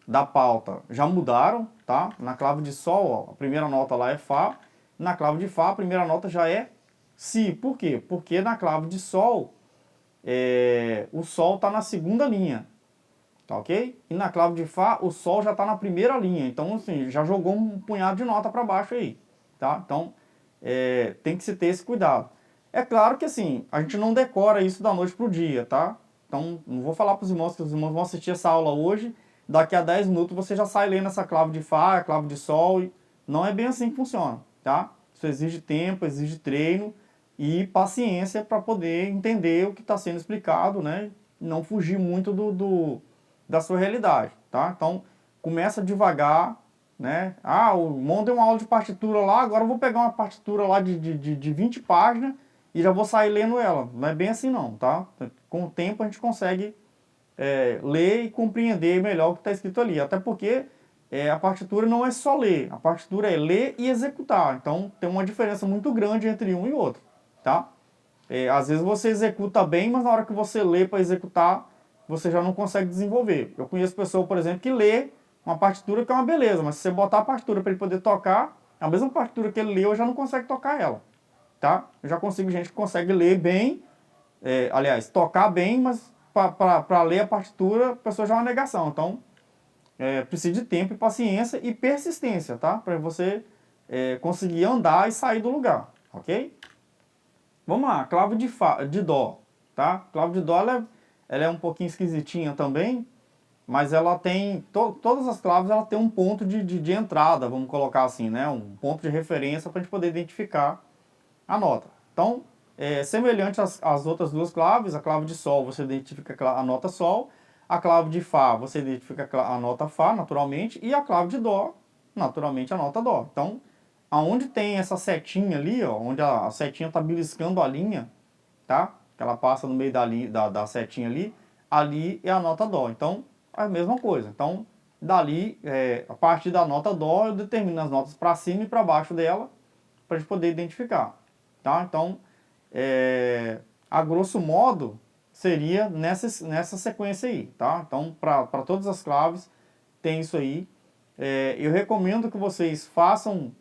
da pauta já mudaram, tá? Na clave de Sol, ó, a primeira nota lá é Fá. Na clave de Fá, a primeira nota já é Si. Por quê? Porque na clave de Sol, o Sol está na segunda linha, tá ok? E na clave de Fá, o Sol já está na primeira linha. Então, assim, já jogou um punhado de nota para baixo aí, tá? Então, tem que se ter esse cuidado. É claro que, assim, a gente não decora isso da noite pro dia, tá? Então, não vou falar para os irmãos que os irmãos vão assistir essa aula hoje, daqui a 10 minutos você já sai lendo essa clave de Fá, a clave de Sol. Não é bem assim que funciona, tá? Isso exige tempo, exige treino e paciência para poder entender o que está sendo explicado, né? Não fugir muito da sua realidade, tá? Então, começa devagar, né? O irmão deu uma aula de partitura lá, agora eu vou pegar uma partitura lá de 20 páginas e já vou sair lendo ela. Não é bem assim não, tá? Com o tempo a gente consegue ler e compreender melhor o que está escrito ali. Até porque a partitura não é só ler, a partitura é ler e executar. Então tem uma diferença muito grande entre um e outro, tá? Às vezes você executa bem, mas na hora que você lê para executar, você já não consegue desenvolver. Eu conheço pessoa, por exemplo, que lê uma partitura que é uma beleza, mas se você botar a partitura para ele poder tocar, a mesma partitura que ele leu, já não consegue tocar ela, tá? Eu já consigo gente que consegue ler bem, aliás, tocar bem, mas para ler a partitura, a pessoa já é uma negação. Então, precisa de tempo e paciência e persistência, tá? Para você conseguir andar e sair do lugar, ok? Vamos lá, clave de Dó, tá? Clave de Dó, ela é um pouquinho esquisitinha também, mas ela tem, todas as claves ela tem um ponto de entrada, vamos colocar assim, né? Um ponto de referência para a gente poder identificar a nota. Então, semelhante às outras duas claves, a clave de Sol você identifica a nota Sol, a clave de Fá você identifica a nota Fá, naturalmente, e a clave de Dó, naturalmente, a nota Dó. Então, aonde tem essa setinha ali, ó, onde a setinha está beliscando a linha, tá? Que ela passa no meio da setinha ali é a nota Dó. Então, é a mesma coisa. Então, dali, a partir da nota Dó, eu determino as notas para cima e para baixo dela, para a gente poder identificar, tá? Então, a grosso modo, seria nessa sequência aí, tá? Então, para todas as claves, tem isso aí. Eu recomendo que vocês façam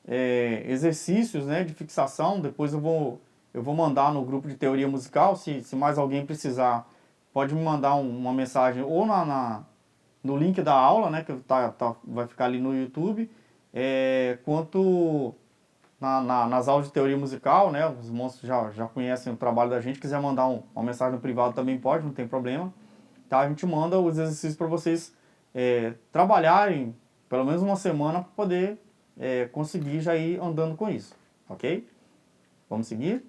exercícios, né, de fixação. Depois eu vou mandar no grupo de teoria musical. Se mais alguém precisar, pode me mandar uma mensagem ou no link da aula, né, que vai ficar ali no YouTube, quanto nas aulas de teoria musical, né, os irmãos já conhecem o trabalho da gente. Quiser mandar uma mensagem no privado também pode, não tem problema, tá? A gente manda os exercícios para vocês trabalharem pelo menos uma semana para poder conseguir já ir andando com isso, ok? Vamos seguir?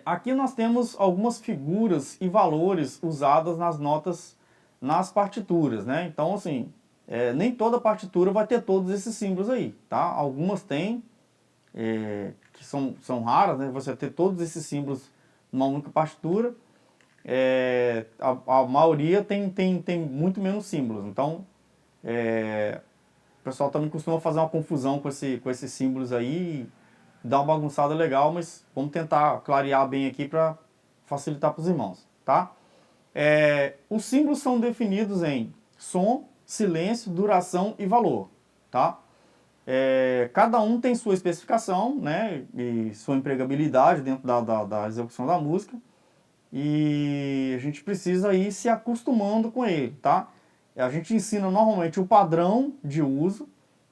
Aqui nós temos algumas figuras e valores usadas nas notas, nas partituras, né? Então, assim, nem toda partitura vai ter todos esses símbolos aí, tá? Algumas tem, que são raras, né? Você ter todos esses símbolos numa única partitura. A maioria tem muito menos símbolos. Então, o pessoal também costuma fazer uma confusão com esses símbolos aí, dar uma bagunçada legal, mas vamos tentar clarear bem aqui para facilitar para os irmãos, tá? Os símbolos são definidos em som, silêncio, duração e valor, tá? cada um tem sua especificação, né, e sua empregabilidade dentro da execução da música, e a gente precisa ir se acostumando com ele, tá? A gente ensina normalmente o padrão de uso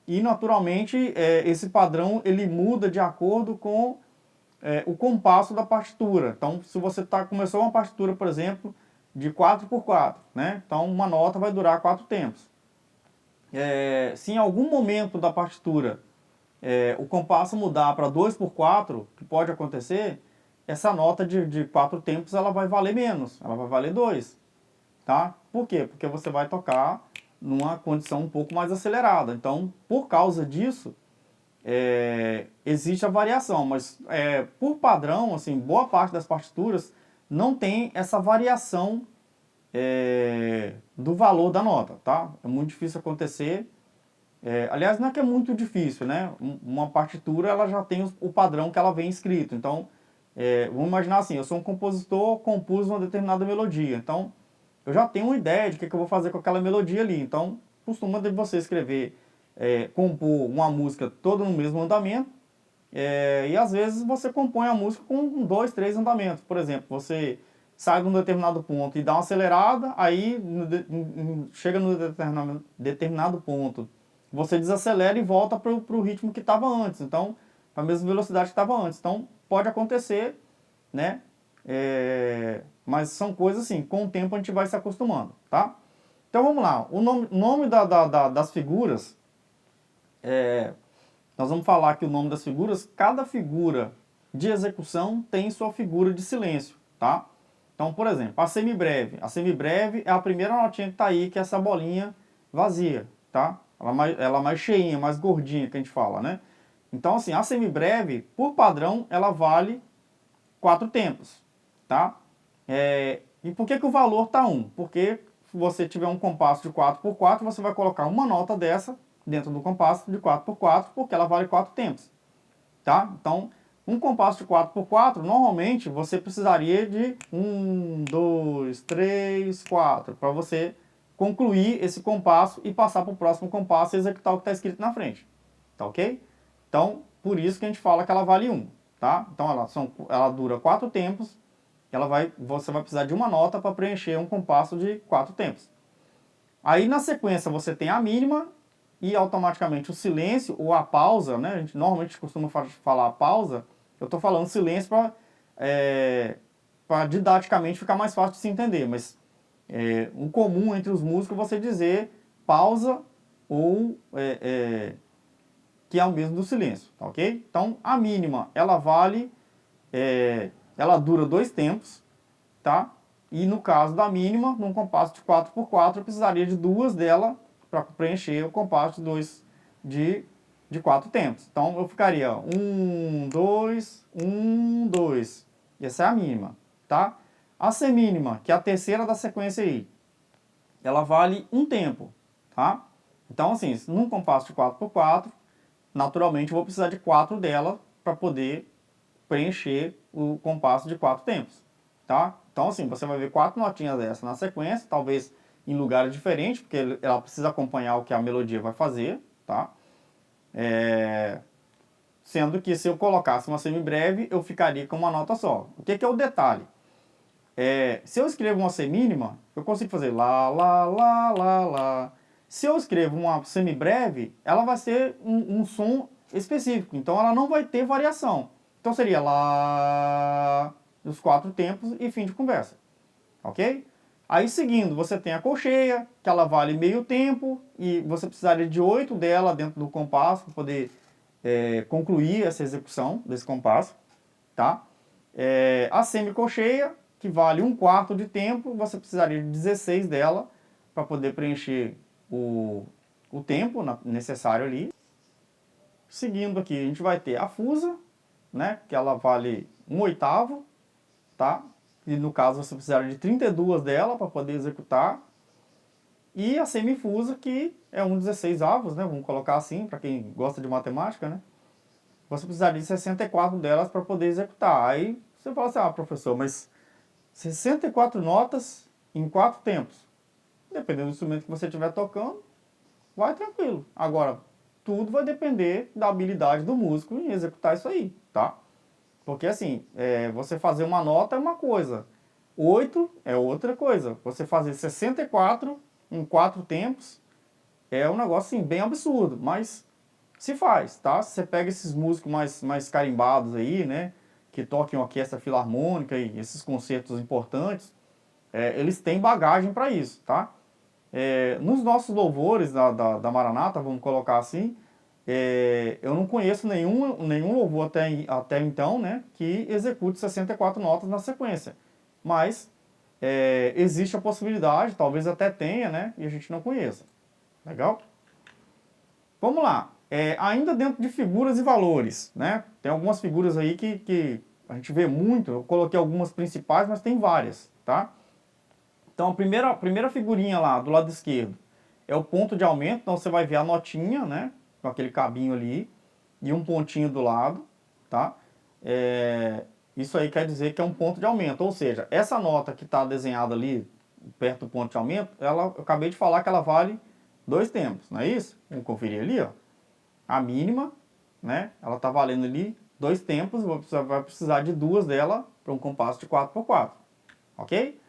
e, naturalmente, esse padrão ele muda de acordo com o compasso da partitura. Então, se você começou uma partitura, por exemplo, de 4x4, né? Então, uma nota vai durar 4 tempos. Se em algum momento da partitura o compasso mudar para 2x4, que pode acontecer, essa nota de 4 tempos ela vai valer menos, ela vai valer 2. Tá? Por quê? Porque você vai tocar numa condição um pouco mais acelerada. Então, por causa disso, existe a variação, mas por padrão, assim, boa parte das partituras não tem essa variação do valor da nota, tá? É muito difícil acontecer. Aliás, não é que é muito difícil, né? Uma partitura ela já tem o padrão que ela vem escrito. Então, vamos imaginar assim, eu sou um compositor, compus uma determinada melodia. Então, eu já tenho uma ideia de o que eu vou fazer com aquela melodia ali. Então, costuma de você escrever, compor uma música toda no mesmo andamento, e às vezes você compõe a música com 2, 3 andamentos. Por exemplo, você sai de um determinado ponto e dá uma acelerada, aí chega no determinado ponto, você desacelera e volta para o ritmo que estava antes. Então, a mesma velocidade que estava antes. Então, pode acontecer, né? Mas são coisas assim, com o tempo a gente vai se acostumando, tá? Então vamos lá, o nome das figuras, nós vamos falar aqui o nome das figuras, cada figura de execução tem sua figura de silêncio, tá? Então, por exemplo, a semibreve é a primeira notinha que está aí, que é essa bolinha vazia, tá? Ela é mais cheinha, mais gordinha que a gente fala, né? Então assim, a semibreve, por padrão, ela vale 4 tempos, tá? E por que o valor tá 1? Porque se você tiver um compasso de 4x4, você vai colocar uma nota dessa dentro do compasso de 4x4, porque ela vale 4 tempos, tá? Então, um compasso de 4x4, normalmente você precisaria de 1, 2, 3, 4, para você concluir esse compasso e passar para o próximo compasso e executar o que está escrito na frente, tá ok? Então, por isso que a gente fala que ela vale 1, tá? Então, ela dura 4 tempos, você vai precisar de uma nota para preencher um compasso de 4 tempos. Aí na sequência você tem a mínima e automaticamente o silêncio ou a pausa, né? A gente normalmente costuma falar pausa, eu estou falando silêncio para didaticamente ficar mais fácil de se entender, mas o comum entre os músicos é você dizer pausa ou que é o mesmo do silêncio, tá ok? Então a mínima ela vale ela dura 2 tempos, tá? E no caso da mínima, num compasso de 4x4, eu precisaria de 2 dela para preencher o compasso de 4 tempos. Então eu ficaria 1, 2, 1, 2. Essa é a mínima, tá? A semínima, que é a terceira da sequência aí, ela vale 1 tempo, tá? Então assim, num compasso de 4x4, naturalmente eu vou precisar de 4 dela para poder preencher o compasso de 4 tempos, tá? Então assim, você vai ver 4 notinhas dessa na sequência, talvez em lugares diferentes, porque ela precisa acompanhar o que a melodia vai fazer, tá? Sendo que se eu colocasse uma semibreve, eu ficaria com uma nota só. O que é o detalhe? Se eu escrevo uma semínima, eu consigo fazer lá, lá, lá, lá, lá. Se eu escrevo uma semibreve, ela vai ser um som específico, então ela não vai ter variação. Então seria lá, os 4 tempos e fim de conversa, ok? Aí seguindo, você tem a colcheia, que ela vale meio tempo, e você precisaria de 8 dela dentro do compasso para poder concluir essa execução desse compasso, tá? A semicolcheia, que vale 1/4 de tempo, você precisaria de 16 dela para poder preencher o tempo necessário ali. Seguindo aqui, a gente vai ter a fusa, né, que ela vale 1/8, tá? E no caso você precisaria de 32 dela para poder executar. E a semifusa, que é 1/16, né? Vamos colocar assim, para quem gosta de matemática, né? Você precisaria de 64 delas para poder executar. Aí você fala assim, professor, mas 64 notas em 4 tempos. Dependendo do instrumento que você estiver tocando, vai tranquilo. Agora, tudo vai depender da habilidade do músico em executar isso aí, tá? Porque assim, você fazer uma nota é uma coisa, 8 é outra coisa. Você fazer 64 em 4 tempos é um negócio assim, bem absurdo, mas se faz, tá? Você pega esses músicos mais carimbados aí, né? Que tocam em orquestra filarmônica e esses concertos importantes, eles têm bagagem para isso, tá? Nos nossos louvores da Maranata, vamos colocar assim, eu não conheço nenhum louvor até então, né, que execute 64 notas na sequência. Mas existe a possibilidade, talvez até tenha, né, e a gente não conheça. Legal? Vamos lá. Ainda dentro de figuras e valores, né? Tem algumas figuras aí que a gente vê muito. Eu coloquei algumas principais, mas tem várias, tá? Então a primeira figurinha lá do lado esquerdo é o ponto de aumento. Então você vai ver a notinha, né? Com aquele cabinho ali e um pontinho do lado, tá? Isso aí quer dizer que é um ponto de aumento. Ou seja, essa nota que está desenhada ali perto do ponto de aumento, eu acabei de falar que ela vale 2 tempos, não é isso? Vamos conferir ali, ó. A mínima, né? Ela está valendo ali 2 tempos, vai precisar de 2 dela para um compasso de 4x4, ok?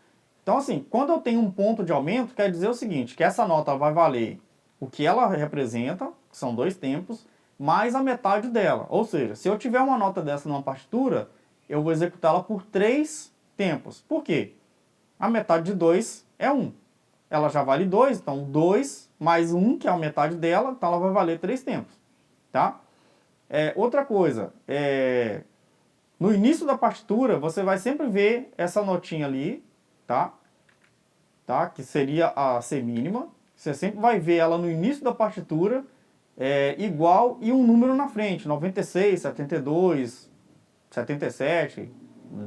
Então assim, quando eu tenho um ponto de aumento, quer dizer o seguinte, que essa nota vai valer o que ela representa, que são 2 tempos, mais a metade dela. Ou seja, se eu tiver uma nota dessa numa partitura, eu vou executá-la por 3 tempos. Por quê? A metade de 2 é 1. Ela já vale 2, então 2 mais 1, que é a metade dela, então ela vai valer 3 tempos. Tá? Outra coisa, no início da partitura, você vai sempre ver essa notinha ali, tá? Que seria a C mínima. Você sempre vai ver ela no início da partitura, igual e um número na frente, 96, 72, 77,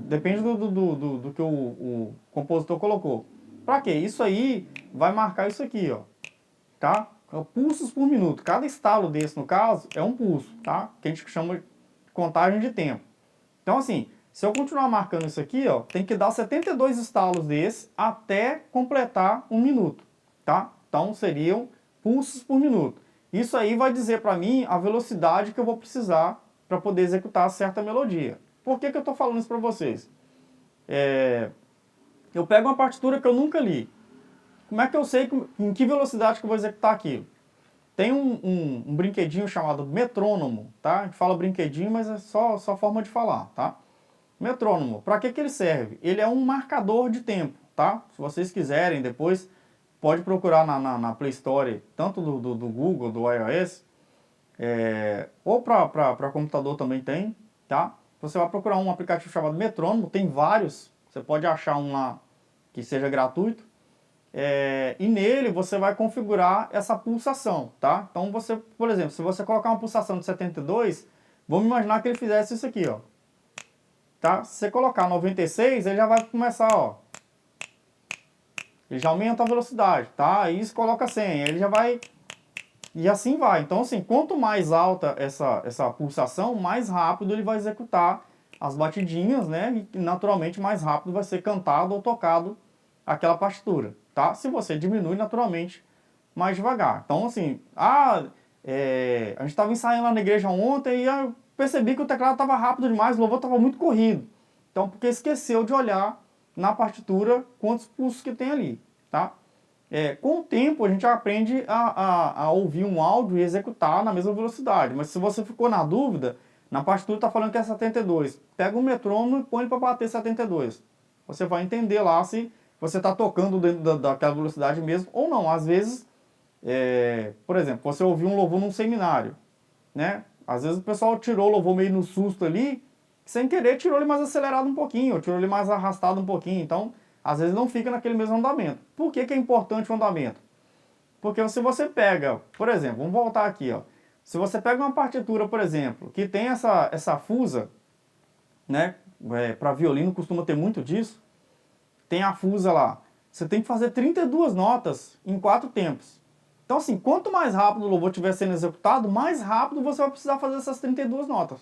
depende do que o compositor colocou. Para quê? Isso aí vai marcar isso aqui, ó, tá? Pulsos por minuto. Cada estalo desse, no caso, é um pulso, tá? Que a gente chama de contagem de tempo. Então, assim, se eu continuar marcando isso aqui, ó, tem que dar 72 estalos desses até completar 1 minuto, tá? Então, seriam pulsos por minuto. Isso aí vai dizer para mim a velocidade que eu vou precisar para poder executar certa melodia. Por que eu estou falando isso para vocês? Eu pego uma partitura que eu nunca li. Como é que eu sei em que velocidade que eu vou executar aquilo? Tem um brinquedinho chamado metrônomo, tá? A gente fala brinquedinho, mas é só forma de falar, tá? Metrônomo, para que ele serve? Ele é um marcador de tempo, tá? Se vocês quiserem, depois pode procurar na Play Store, tanto do Google, do iOS, ou para computador também tem, tá? Você vai procurar um aplicativo chamado Metrônomo, tem vários, você pode achar um lá que seja gratuito, e nele você vai configurar essa pulsação, tá? Então você, por exemplo, se você colocar uma pulsação de 72, vamos imaginar que ele fizesse isso aqui, ó. Tá? Se você colocar 96, ele já vai começar, ó. Ele já aumenta a velocidade, tá? Aí você coloca 100, ele já vai... E assim vai. Então, assim, quanto mais alta essa pulsação, mais rápido ele vai executar as batidinhas, né? E naturalmente mais rápido vai ser cantado ou tocado aquela partitura, tá? Se você diminui, naturalmente, mais devagar. Então, assim, a gente estava ensaiando lá na igreja ontem e eu percebi que o teclado estava rápido demais, o louvor estava muito corrido. Então, porque esqueceu de olhar na partitura quantos pulsos que tem ali, tá? Com o tempo, a gente aprende a ouvir um áudio e executar na mesma velocidade. Mas se você ficou na dúvida, na partitura está falando que é 72. Pega o metrônomo e põe ele para bater 72. Você vai entender lá se você está tocando dentro daquela velocidade mesmo ou não. Às vezes, por exemplo, você ouviu um louvor num seminário, né? Às vezes o pessoal tirou o louvor meio no susto ali, sem querer tirou ele mais acelerado um pouquinho, ou tirou ele mais arrastado um pouquinho. Então, às vezes não fica naquele mesmo andamento. Por que é importante o andamento? Porque se você pega, por exemplo, vamos voltar aqui, ó. Se você pega uma partitura, por exemplo, que tem essa fusa, né? Para violino costuma ter muito disso. Tem a fusa lá. Você tem que fazer 32 notas em 4 tempos. Então, assim, quanto mais rápido o louvor estiver sendo executado, mais rápido você vai precisar fazer essas 32 notas.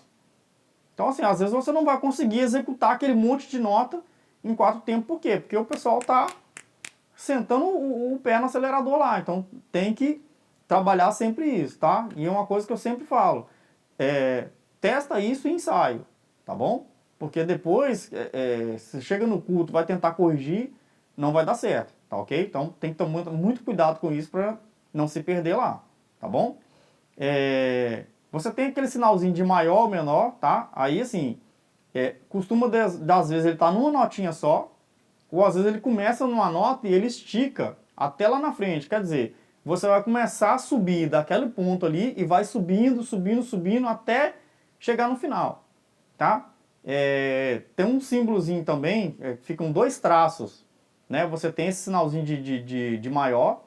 Então, assim, às vezes você não vai conseguir executar aquele monte de nota em 4 tempos. Por quê? Porque o pessoal está sentando o pé no acelerador lá. Então, tem que trabalhar sempre isso, tá? E é uma coisa que eu sempre falo, testa isso e ensaio, tá bom? Porque depois, se chega no culto, vai tentar corrigir, não vai dar certo, tá ok? Então tem que tomar muito cuidado com isso para não se perder lá, tá bom? Você tem aquele sinalzinho de maior ou menor, tá? Aí assim, costuma das vezes ele tá numa notinha só, ou às vezes ele começa numa nota e ele estica até lá na frente. Quer dizer, você vai começar a subir daquele ponto ali e vai subindo, subindo, subindo até chegar no final, tá? Tem um símbolozinho também, ficam dois traços, né? Você tem esse sinalzinho de maior,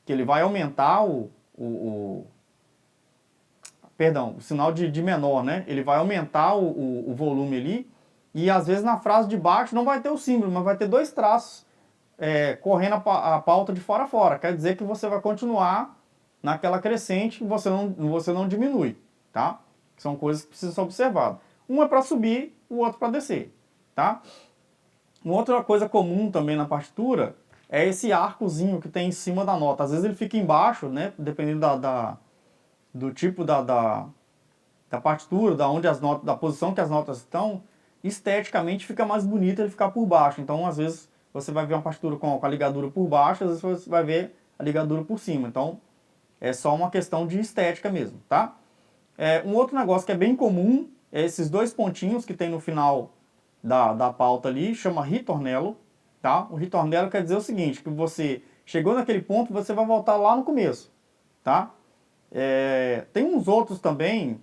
que ele vai aumentar perdão, o sinal de menor, né? Ele vai aumentar o volume ali, e às vezes na frase de baixo não vai ter o símbolo, mas vai ter dois traços correndo a pauta de fora a fora. Quer dizer que você vai continuar naquela crescente, você não diminui, tá? São coisas que precisam ser observadas. Um é para subir, o outro para descer, tá? Uma outra coisa comum também na partitura é esse arcozinho que tem em cima da nota. Às vezes ele fica embaixo, né? Dependendo do tipo da partitura, da posição que as notas estão, esteticamente fica mais bonito ele ficar por baixo. Então, às vezes, você vai ver uma partitura com a ligadura por baixo, às vezes você vai ver a ligadura por cima. Então, é só uma questão de estética mesmo, tá? Um outro negócio que é bem comum é esses dois pontinhos que tem no final da pauta ali, chama ritornello, tá? O ritornello quer dizer o seguinte, que você chegou naquele ponto, você vai voltar lá no começo, tá? Tem uns outros também,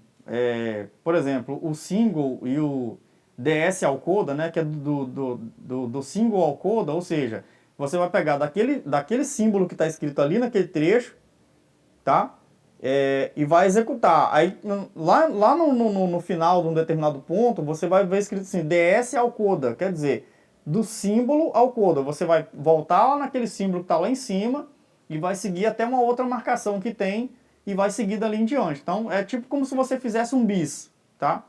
por exemplo, o single e o DS ao coda, né, que é do single ao coda, ou seja, você vai pegar daquele símbolo que está escrito ali naquele trecho, tá? E vai executar. Aí lá no final de um determinado ponto, você vai ver escrito assim, DS ao coda, quer dizer, do símbolo ao coda. Você vai voltar lá naquele símbolo que está lá em cima e vai seguir até uma outra marcação que tem e vai seguir dali em diante. Então é tipo como se você fizesse um bis, tá?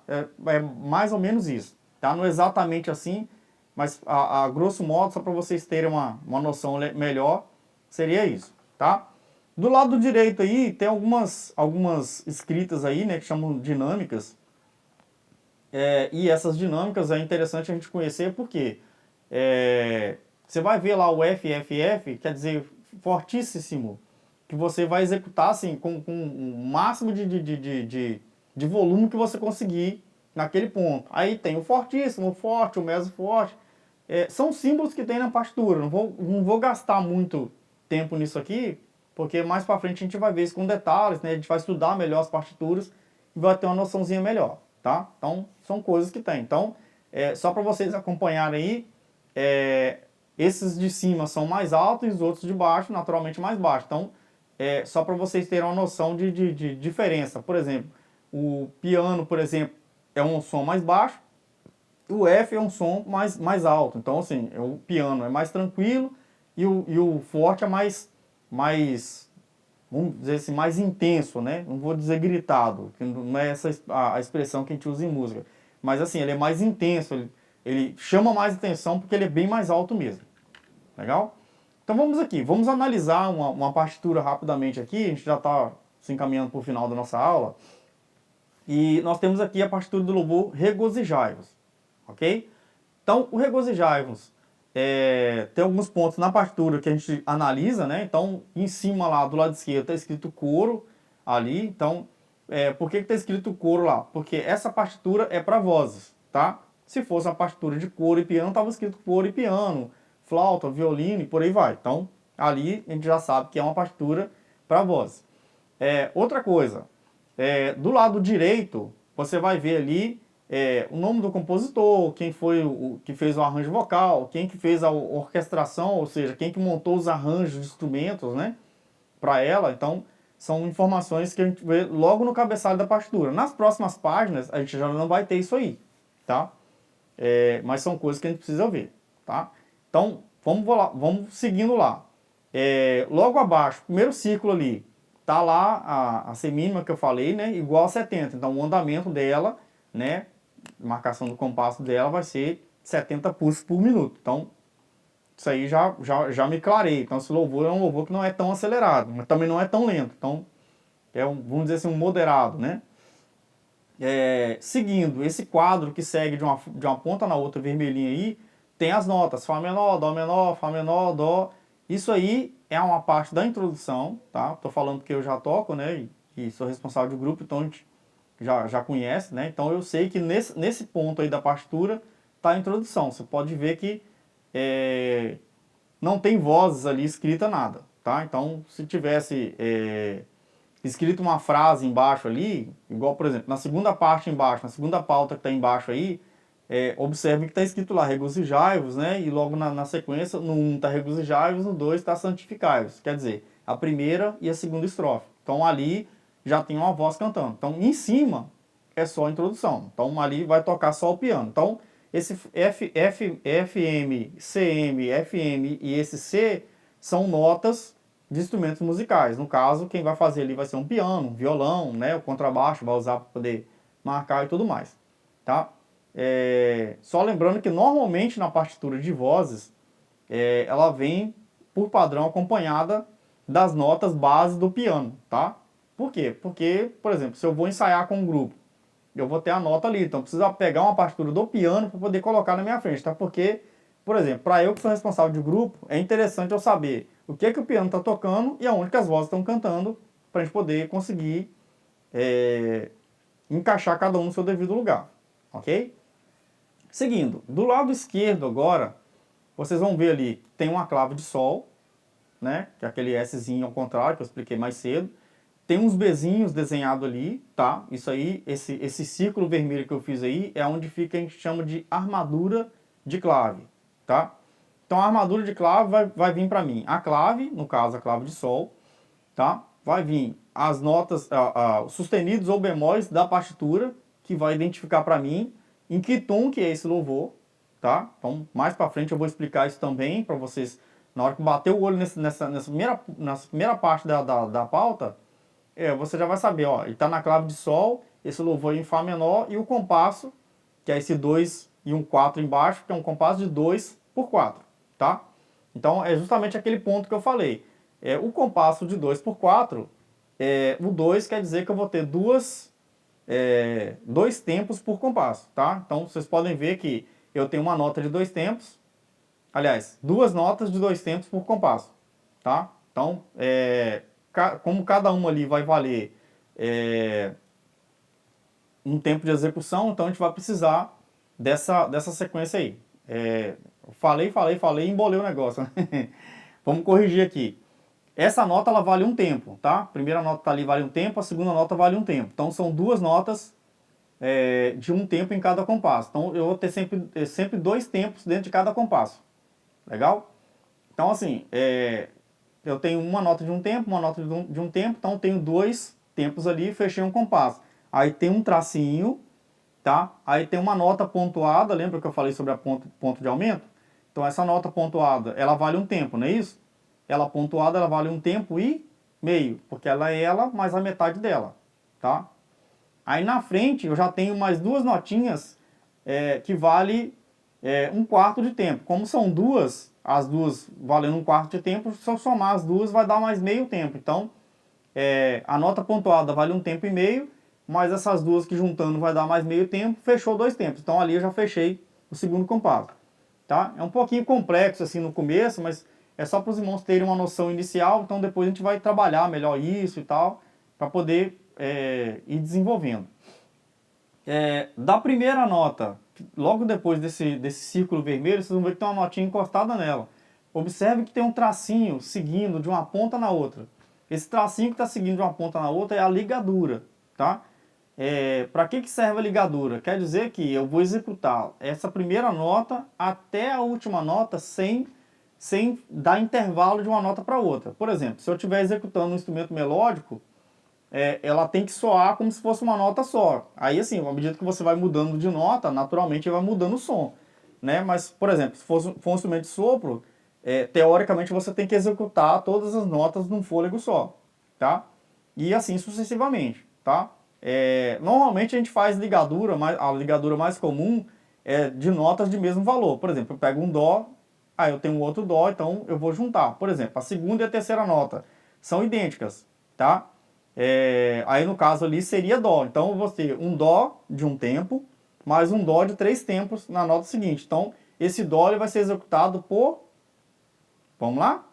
É mais ou menos isso, tá? Não é exatamente assim, mas a grosso modo, só para vocês terem uma noção melhor, seria isso, tá? Do lado direito aí tem algumas escritas aí, né, que chamam dinâmicas. E essas dinâmicas é interessante a gente conhecer porque você vai ver lá o FFF, quer dizer fortíssimo, que você vai executar assim com o máximo de volume que você conseguir naquele ponto. Aí tem o fortíssimo, o forte, o meso forte. São símbolos que tem na partitura. Não vou gastar muito tempo nisso aqui, porque mais pra frente a gente vai ver isso com detalhes, né? A gente vai estudar melhor as partituras e vai ter uma noçãozinha melhor, tá? Então, são coisas que tem. Então, só para vocês acompanharem aí, esses de cima são mais altos e os outros de baixo, naturalmente, mais baixos. Então, só para vocês terem uma noção de diferença. Por exemplo, o piano, por exemplo, é um som mais baixo, o F é um som mais alto. Então, assim, o piano é mais tranquilo e o forte é mais, vamos dizer assim, mais intenso, né? Não vou dizer gritado, que não é essa a expressão que a gente usa em música. Mas, assim, ele é mais intenso, ele chama mais atenção porque ele é bem mais alto mesmo. Legal? Então vamos aqui, vamos analisar uma partitura rapidamente aqui, a gente já está se encaminhando para o final da nossa aula. E nós temos aqui a partitura do louvor Regozijai-vos, ok? Então o Regozijai-vos tem alguns pontos na partitura que a gente analisa, né? Então em cima lá do lado esquerdo está escrito coro ali, então por que está escrito coro lá? Porque essa partitura é para vozes, tá? Se fosse uma partitura de coro e piano, estava escrito coro e piano, flauta, violino e por aí vai. Então, ali a gente já sabe que é uma partitura para voz. Outra coisa, do lado direito, você vai ver ali o nome do compositor, quem foi o que fez o arranjo vocal, quem que fez a orquestração, ou seja, quem que montou os arranjos de instrumentos, né, para ela. Então, são informações que a gente vê logo no cabeçalho da partitura. Nas próximas páginas, a gente já não vai ter isso aí, tá? Mas são coisas que a gente precisa ver, tá? Então, vamos seguindo lá. Logo abaixo, primeiro círculo ali, tá lá a semínima que eu falei, né? Igual a 70. Então, o andamento dela, né? Marcação do compasso dela vai ser 70 pulsos por minuto. Então, isso aí já me clarei. Então, esse louvor é um louvor que não é tão acelerado, mas também não é tão lento. Então, vamos dizer assim, um moderado, né? Seguindo esse quadro que segue de uma ponta na outra vermelhinha aí, tem as notas Fá menor, Fá menor, Dó. Isso aí é uma parte da introdução, tá? Tô falando porque eu já toco, né? E sou responsável do grupo, então a gente já conhece, né? Então eu sei que nesse ponto aí da partitura tá a introdução. Você pode ver que não tem vozes ali escrita nada, tá? Então se tivesse escrito uma frase embaixo ali, igual por exemplo, na segunda parte embaixo, na segunda pauta que está embaixo aí, observe que está escrito lá, regozijai-vos, né? E logo na sequência, no 1 está regozijai-vos, no 2 está santificai-vos. Quer dizer, a primeira e a segunda estrofe. Então ali já tem uma voz cantando. Então em cima é só a introdução. Então ali vai tocar só o piano. Então esse FM, CM, FM e esse C são notas de instrumentos musicais. No caso, quem vai fazer ali vai ser um piano, um violão, né? O contrabaixo vai usar para poder marcar e tudo mais, tá? Só lembrando que normalmente na partitura de vozes, ela vem por padrão acompanhada das notas base do piano, tá? Por quê? Porque, por exemplo, se eu vou ensaiar com um grupo, eu vou ter a nota ali, então precisa pegar uma partitura do piano para poder colocar na minha frente, tá? Porque, por exemplo, para eu que sou responsável de grupo, é interessante eu saber o que o piano está tocando e aonde que as vozes estão cantando, para a gente poder conseguir encaixar cada um no seu devido lugar, ok? Seguindo, do lado esquerdo agora, vocês vão ver ali, tem uma clave de Sol, né? Que é aquele Szinho ao contrário, que eu expliquei mais cedo. Tem uns Bzinhos desenhados ali, tá? Isso aí, esse círculo vermelho que eu fiz aí, é onde fica, a gente chama de armadura de clave, tá? Então a armadura de clave vai vir para mim a clave, no caso a clave de Sol, tá? Vai vir as notas, os sustenidos ou bemóis da partitura, que vai identificar para mim em que tom que é esse louvor, tá? Então mais para frente eu vou explicar isso também para vocês, na hora que bater o olho nessa primeira parte da pauta, você já vai saber, ó, ele está na clave de Sol, esse louvor em Fá menor e o compasso, que é esse 2 e um 4 embaixo, que é um compasso de 2 por 4, tá? Então é justamente aquele ponto que eu falei. O compasso de 2 por 4, o 2 quer dizer que eu vou ter dois tempos por compasso, tá? Então vocês podem ver que eu tenho uma nota de 2 tempos, aliás, duas notas de 2 tempos por compasso, tá? Então, como cada uma ali vai valer um tempo de execução, então a gente vai precisar dessa sequência aí. Falei e embolei o negócio, né? Vamos corrigir aqui. Essa nota ela vale um tempo, tá? A primeira nota tá ali vale um tempo, a segunda nota vale um tempo. Então são duas notas de um tempo em cada compasso. Então eu vou ter sempre dois tempos dentro de cada compasso. Legal? Então assim, eu tenho uma nota de um tempo, uma nota de um tempo, então eu tenho dois tempos ali, fechei um compasso. Aí tem um tracinho, tá? Aí tem uma nota pontuada, lembra que eu falei sobre a ponto de aumento? Então essa nota pontuada, ela vale um tempo, não é isso? Ela pontuada, ela vale um tempo e meio, porque ela é ela mais a metade dela, tá? Aí na frente eu já tenho mais duas notinhas que vale um quarto de tempo. Como são duas, as duas valendo um quarto de tempo, se eu somar as duas vai dar mais meio tempo. Então a nota pontuada vale um tempo e meio, mas essas duas que juntando vai dar mais meio tempo, fechou dois tempos. Então ali eu já fechei o segundo compasso, tá? É um pouquinho complexo assim no começo, mas é só para os irmãos terem uma noção inicial, então depois a gente vai trabalhar melhor isso e tal, para poder ir desenvolvendo. Da primeira nota, logo depois desse círculo vermelho, vocês vão ver que tem uma notinha encostada nela. Observe que tem um tracinho seguindo de uma ponta na outra. Esse tracinho que está seguindo de uma ponta na outra é a ligadura, tá? Para que serve a ligadura? Quer dizer que eu vou executar essa primeira nota até a última nota sem dar intervalo de uma nota para outra. Por exemplo, se eu estiver executando um instrumento melódico, ela tem que soar como se fosse uma nota só. Aí, assim, à medida que você vai mudando de nota, naturalmente vai mudando o som, né? Mas, por exemplo, se for um instrumento de sopro, teoricamente você tem que executar todas as notas num fôlego só, tá? E assim sucessivamente, tá? Normalmente a gente faz ligadura, a ligadura mais comum é de notas de mesmo valor. Por exemplo, eu pego um Dó, aí eu tenho um outro Dó, então eu vou juntar. Por exemplo, a segunda e a terceira nota são idênticas, tá? Aí no caso ali seria Dó. Então você um Dó de um tempo, mais um Dó de 3 tempos na nota seguinte. Então esse Dó ele vai ser executado por... Vamos lá?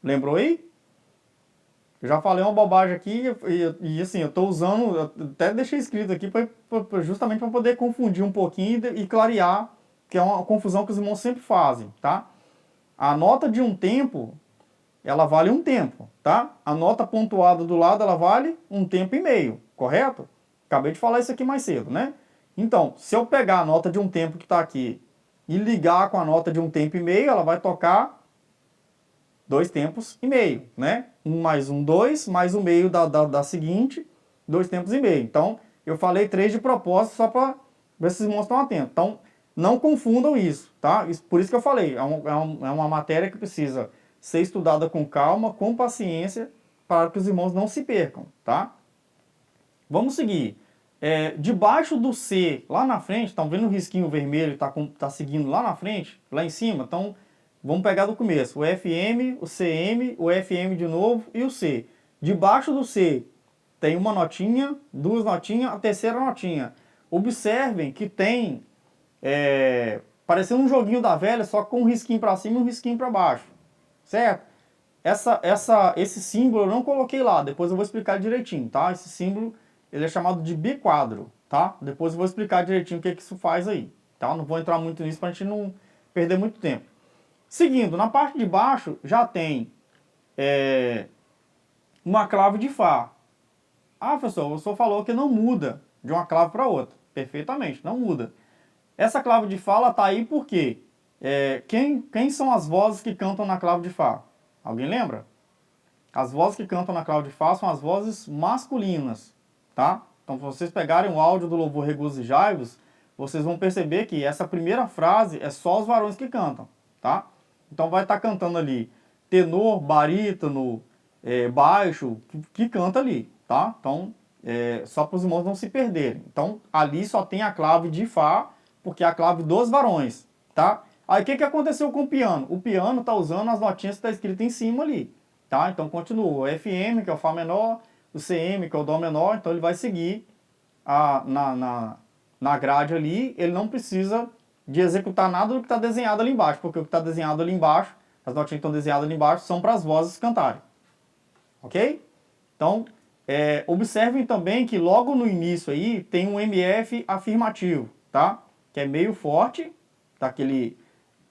Lembrou aí? Eu já falei uma bobagem aqui e assim, eu estou usando, eu até deixei escrito aqui justamente para poder confundir um pouquinho e clarear, que é uma confusão que os irmãos sempre fazem, tá? A nota de um tempo, ela vale um tempo, tá? A nota pontuada do lado, ela vale um tempo e meio, correto? Acabei de falar isso aqui mais cedo, né? Então, se eu pegar a nota de um tempo que está aqui e ligar com a nota de um tempo e meio, ela vai tocar 2 tempos e meio, né? 1 mais 1, 2, mais o meio da seguinte, 2 tempos e meio. Então, eu falei 3 de propósito só para ver se os irmãos estão atentos. Então, não confundam isso, tá? Por isso que eu falei, é uma matéria que precisa ser estudada com calma, com paciência, para que os irmãos não se percam, tá? Vamos seguir. Debaixo do C, lá na frente, estão vendo o risquinho vermelho, tá seguindo lá na frente, lá em cima? Então, vamos pegar do começo, o FM, o CM, o FM de novo e o C. Debaixo do C tem uma notinha, 2 notinhas, a terceira notinha. Observem que tem, parecendo um joguinho da velha, só com um risquinho para cima e um risquinho para baixo, certo? Esse símbolo eu não coloquei lá, depois eu vou explicar direitinho, tá? Esse símbolo, ele é chamado de biquadro, tá? Depois eu vou explicar direitinho o que isso faz aí, tá? Não vou entrar muito nisso para a gente não perder muito tempo. Seguindo, na parte de baixo já tem uma clave de Fá. Ah, professor, o senhor falou que não muda de uma clave para outra. Perfeitamente, não muda. Essa clave de Fá, ela está aí por quê? Quem são as vozes que cantam na clave de Fá? Alguém lembra? As vozes que cantam na clave de Fá são as vozes masculinas, tá? Então, se vocês pegarem o áudio do louvor Regozijai-vos, vocês vão perceber que essa primeira frase é só os varões que cantam, tá? Então vai estar cantando ali tenor, barítono, baixo, que canta ali, tá? Então, só para os irmãos não se perderem. Então, ali só tem a clave de Fá, porque é a clave dos varões, tá? Aí o que aconteceu com o piano? O piano está usando as notinhas que está escrito em cima ali, tá? Então continua o FM, que é o Fá menor, o CM, que é o Dó menor, então ele vai seguir na grade ali, ele não precisa de executar nada do que está desenhado ali embaixo, porque o que está desenhado ali embaixo, as notinhas que estão desenhadas ali embaixo, são para as vozes cantarem. Ok? Então, observem também que logo no início aí tem um MF afirmativo, tá? Que é meio forte, daquele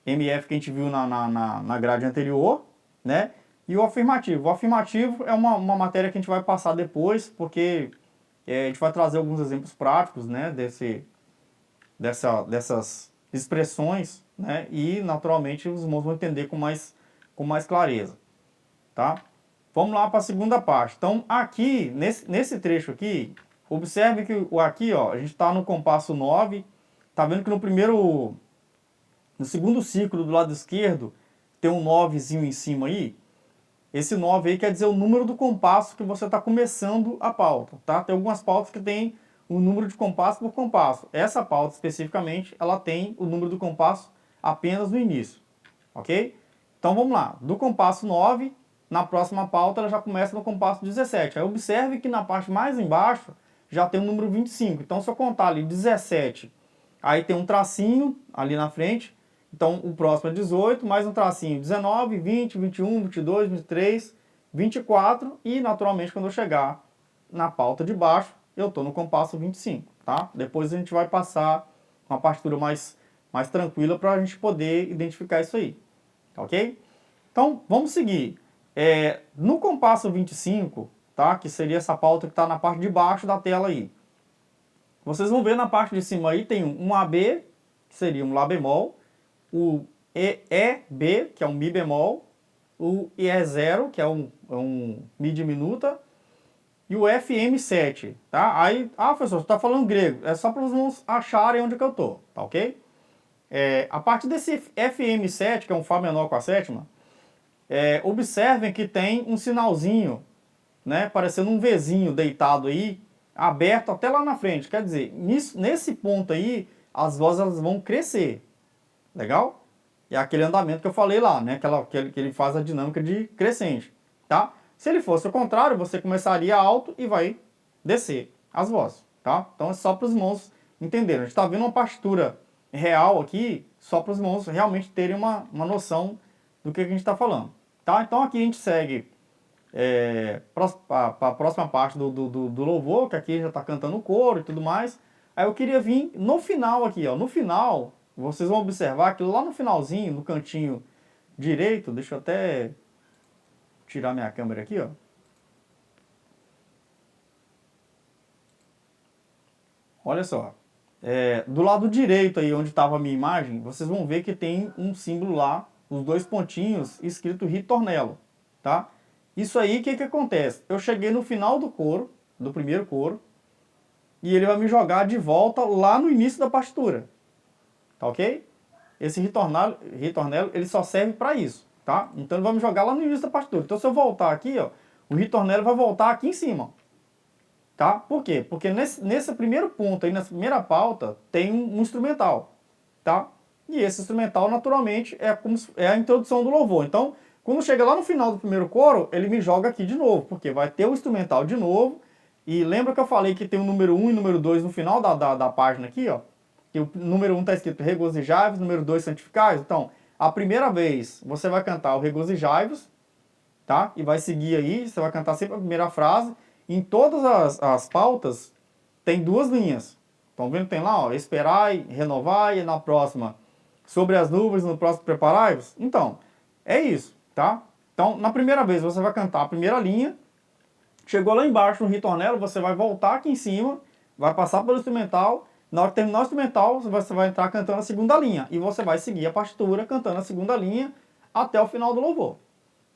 MF que a gente viu na grade anterior, né? E o afirmativo. O afirmativo é uma matéria que a gente vai passar depois, porque a gente vai trazer alguns exemplos práticos, né? Dessas expressões, né? E naturalmente os irmãos vão entender com mais clareza, tá? Vamos lá para a segunda parte. Então aqui, nesse trecho aqui, observe que aqui, ó, a gente está no compasso 9, tá vendo que no segundo ciclo do lado esquerdo tem um 9zinho em cima aí? Esse 9 aí quer dizer o número do compasso que você está começando a pauta, tá? Tem algumas pautas que tem o número de compasso por compasso. Essa pauta especificamente, ela tem o número do compasso apenas no início, ok? Então vamos lá, do compasso 9, na próxima pauta ela já começa no compasso 17. Aí observe que na parte mais embaixo já tem o número 25. Então se eu contar ali 17, aí tem um tracinho ali na frente, então o próximo é 18, mais um tracinho 19, 20, 21, 22, 23, 24 e naturalmente quando eu chegar na pauta de baixo, eu estou no compasso 25, tá? Depois a gente vai passar uma partitura mais tranquila para a gente poder identificar isso aí, ok? Então, vamos seguir. No compasso 25, tá? Que seria essa pauta que está na parte de baixo da tela aí. Vocês vão ver na parte de cima aí tem um AB, que seria um Lá bemol, o EB, que é um Mi bemol, o E0, que é um Mi diminuta, e o FM7, tá? Aí, professor, você está falando grego, é só para os irmãos acharem onde que eu tô, tá ok? A partir desse FM7, que é um Fá menor com a sétima, observem que tem um sinalzinho, né, parecendo um Vzinho deitado aí, aberto até lá na frente. Quer dizer, nesse ponto aí, as vozes elas vão crescer. Legal? É aquele andamento que eu falei lá, né, que ele faz a dinâmica de crescente, tá? Se ele fosse o contrário, você começaria alto e vai descer as vozes, tá? Então é só para os irmãos entenderem. A gente está vendo uma partitura real aqui, só para os irmãos realmente terem uma noção do que a gente está falando, tá? Então aqui a gente segue para a próxima parte do louvor, que aqui já está cantando o coro e tudo mais. Aí eu queria vir no final aqui, ó. No final, vocês vão observar que lá no finalzinho, no cantinho direito, deixa eu até tirar minha câmera aqui, ó. Olha só. Do lado direito aí, onde estava a minha imagem, vocês vão ver que tem um símbolo lá, os dois pontinhos, escrito ritornello, tá? Isso aí, o que acontece? Eu cheguei no final do coro, do primeiro coro, e ele vai me jogar de volta lá no início da partitura, tá ok? Esse ritornello ele só serve para isso, tá? Então ele vai me jogar lá no início da partitura. Então se eu voltar aqui, ó, o ritornello vai voltar aqui em cima, tá? Por quê? Porque nesse primeiro ponto aí, nessa primeira pauta, tem um instrumental, tá? E esse instrumental, naturalmente, é a introdução do louvor. Então, quando chega lá no final do primeiro coro, ele me joga aqui de novo, porque vai ter o instrumental de novo. E lembra que eu falei que tem o número 1 e o número 2 no final da página aqui, ó? Que o número 1 está escrito regozijai-vos, número 2 santificai-vos. Então, a primeira vez você vai cantar o regozijai-vos, tá? E vai seguir aí, você vai cantar sempre a primeira frase. Em todas as pautas tem duas linhas. Estão vendo? Tem lá, ó, esperai, renovai, e na próxima, sobre as nuvens, no próximo preparai-vos. Então, é isso, tá? Então, na primeira vez você vai cantar a primeira linha, chegou lá embaixo no ritornello, você vai voltar aqui em cima, vai passar pelo instrumental, na hora que terminar o instrumental, você vai entrar cantando a segunda linha, e você vai seguir a partitura cantando a segunda linha até o final do louvor.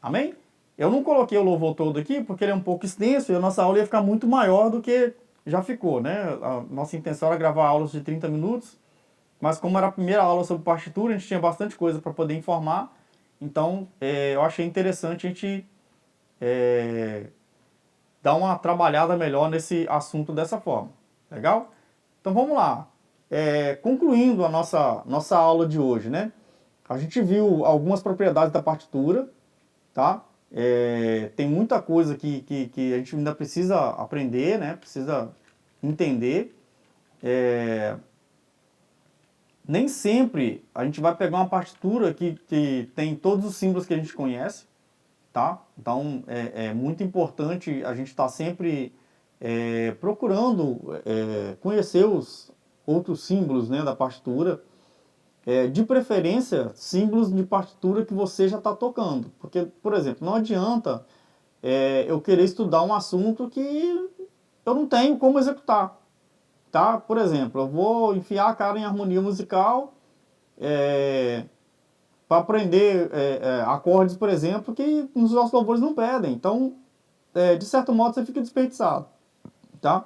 Amém? Eu não coloquei o louvor todo aqui porque ele é um pouco extenso e a nossa aula ia ficar muito maior do que já ficou, né? A nossa intenção era gravar aulas de 30 minutos, mas como era a primeira aula sobre partitura, a gente tinha bastante coisa para poder informar, então eu achei interessante a gente dar uma trabalhada melhor nesse assunto dessa forma. Legal? Então vamos lá. Concluindo a nossa aula de hoje, né? A gente viu algumas propriedades da partitura, tá? Tem muita coisa que a gente ainda precisa aprender, né? Precisa entender. Nem sempre a gente vai pegar uma partitura que tem todos os símbolos que a gente conhece, tá? Então é muito importante a gente estar sempre procurando conhecer os outros símbolos, né, da partitura. De preferência, símbolos de partitura que você já está tocando. Porque, por exemplo, não adianta eu querer estudar um assunto que eu não tenho como executar. Tá? Por exemplo, eu vou enfiar a cara em harmonia musical para aprender acordes, por exemplo, que nos nossos louvores não pedem. Então, de certo modo, você fica desperdiçado. Tá?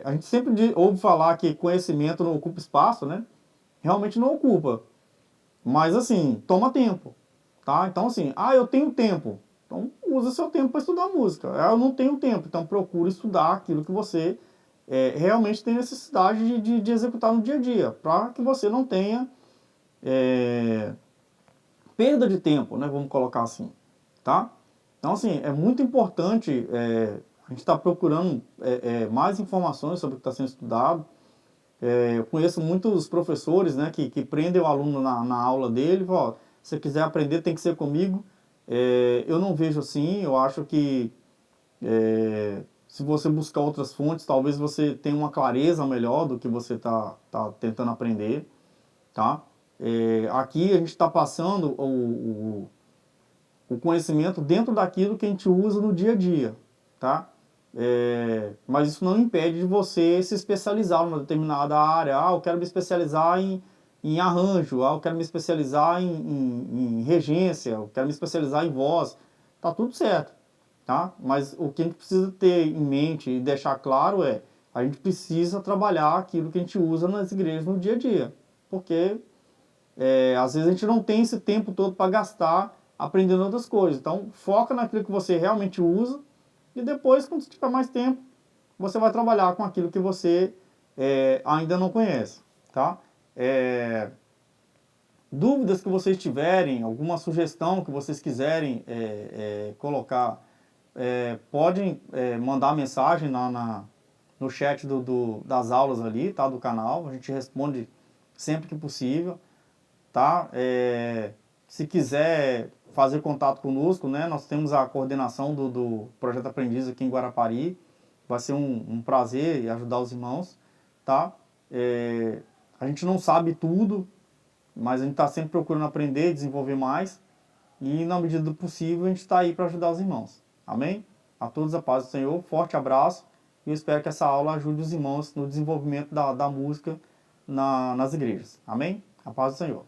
A gente sempre ouve falar que conhecimento não ocupa espaço, né? Realmente não ocupa. Mas assim, toma tempo, tá? Então assim, eu tenho tempo. Então usa seu tempo para estudar música. Eu não tenho tempo, então procure estudar aquilo que você realmente tem necessidade de executar no dia a dia, para que você não tenha perda de tempo, né? Vamos colocar assim, tá? Então assim, é muito importante a gente estar procurando mais informações sobre o que está sendo estudado. Eu conheço muitos professores, né, que prendem o aluno na aula dele, ó, se você quiser aprender tem que ser comigo. Eu não vejo assim, eu acho que se você buscar outras fontes, talvez você tenha uma clareza melhor do que você tá tentando aprender, tá? Aqui a gente está passando o conhecimento dentro daquilo que a gente usa no dia a dia, tá? Mas isso não impede de você se especializar numa determinada área. Eu quero me especializar em arranjo, eu quero me especializar em regência, eu quero me especializar em voz. Tá tudo certo, tá? Mas o que a gente precisa ter em mente e deixar claro a gente precisa trabalhar aquilo que a gente usa nas igrejas no dia a dia. Porque às vezes a gente não tem esse tempo todo para gastar aprendendo outras coisas. Então foca naquilo que você realmente usa. E depois, quando você tiver mais tempo, você vai trabalhar com aquilo que você ainda não conhece, tá? Dúvidas que vocês tiverem, alguma sugestão que vocês quiserem colocar, podem mandar mensagem no chat das aulas ali, tá? Do canal. A gente responde sempre que possível, tá? Se quiser fazer contato conosco, né? Nós temos a coordenação do Projeto Aprendiz aqui em Guarapari. Vai ser um prazer ajudar os irmãos, tá? A gente não sabe tudo, mas a gente está sempre procurando aprender, desenvolver mais. E na medida do possível a gente está aí para ajudar os irmãos. Amém? A todos a paz do Senhor, forte abraço. E eu espero que essa aula ajude os irmãos no desenvolvimento da música nas igrejas. Amém? A paz do Senhor.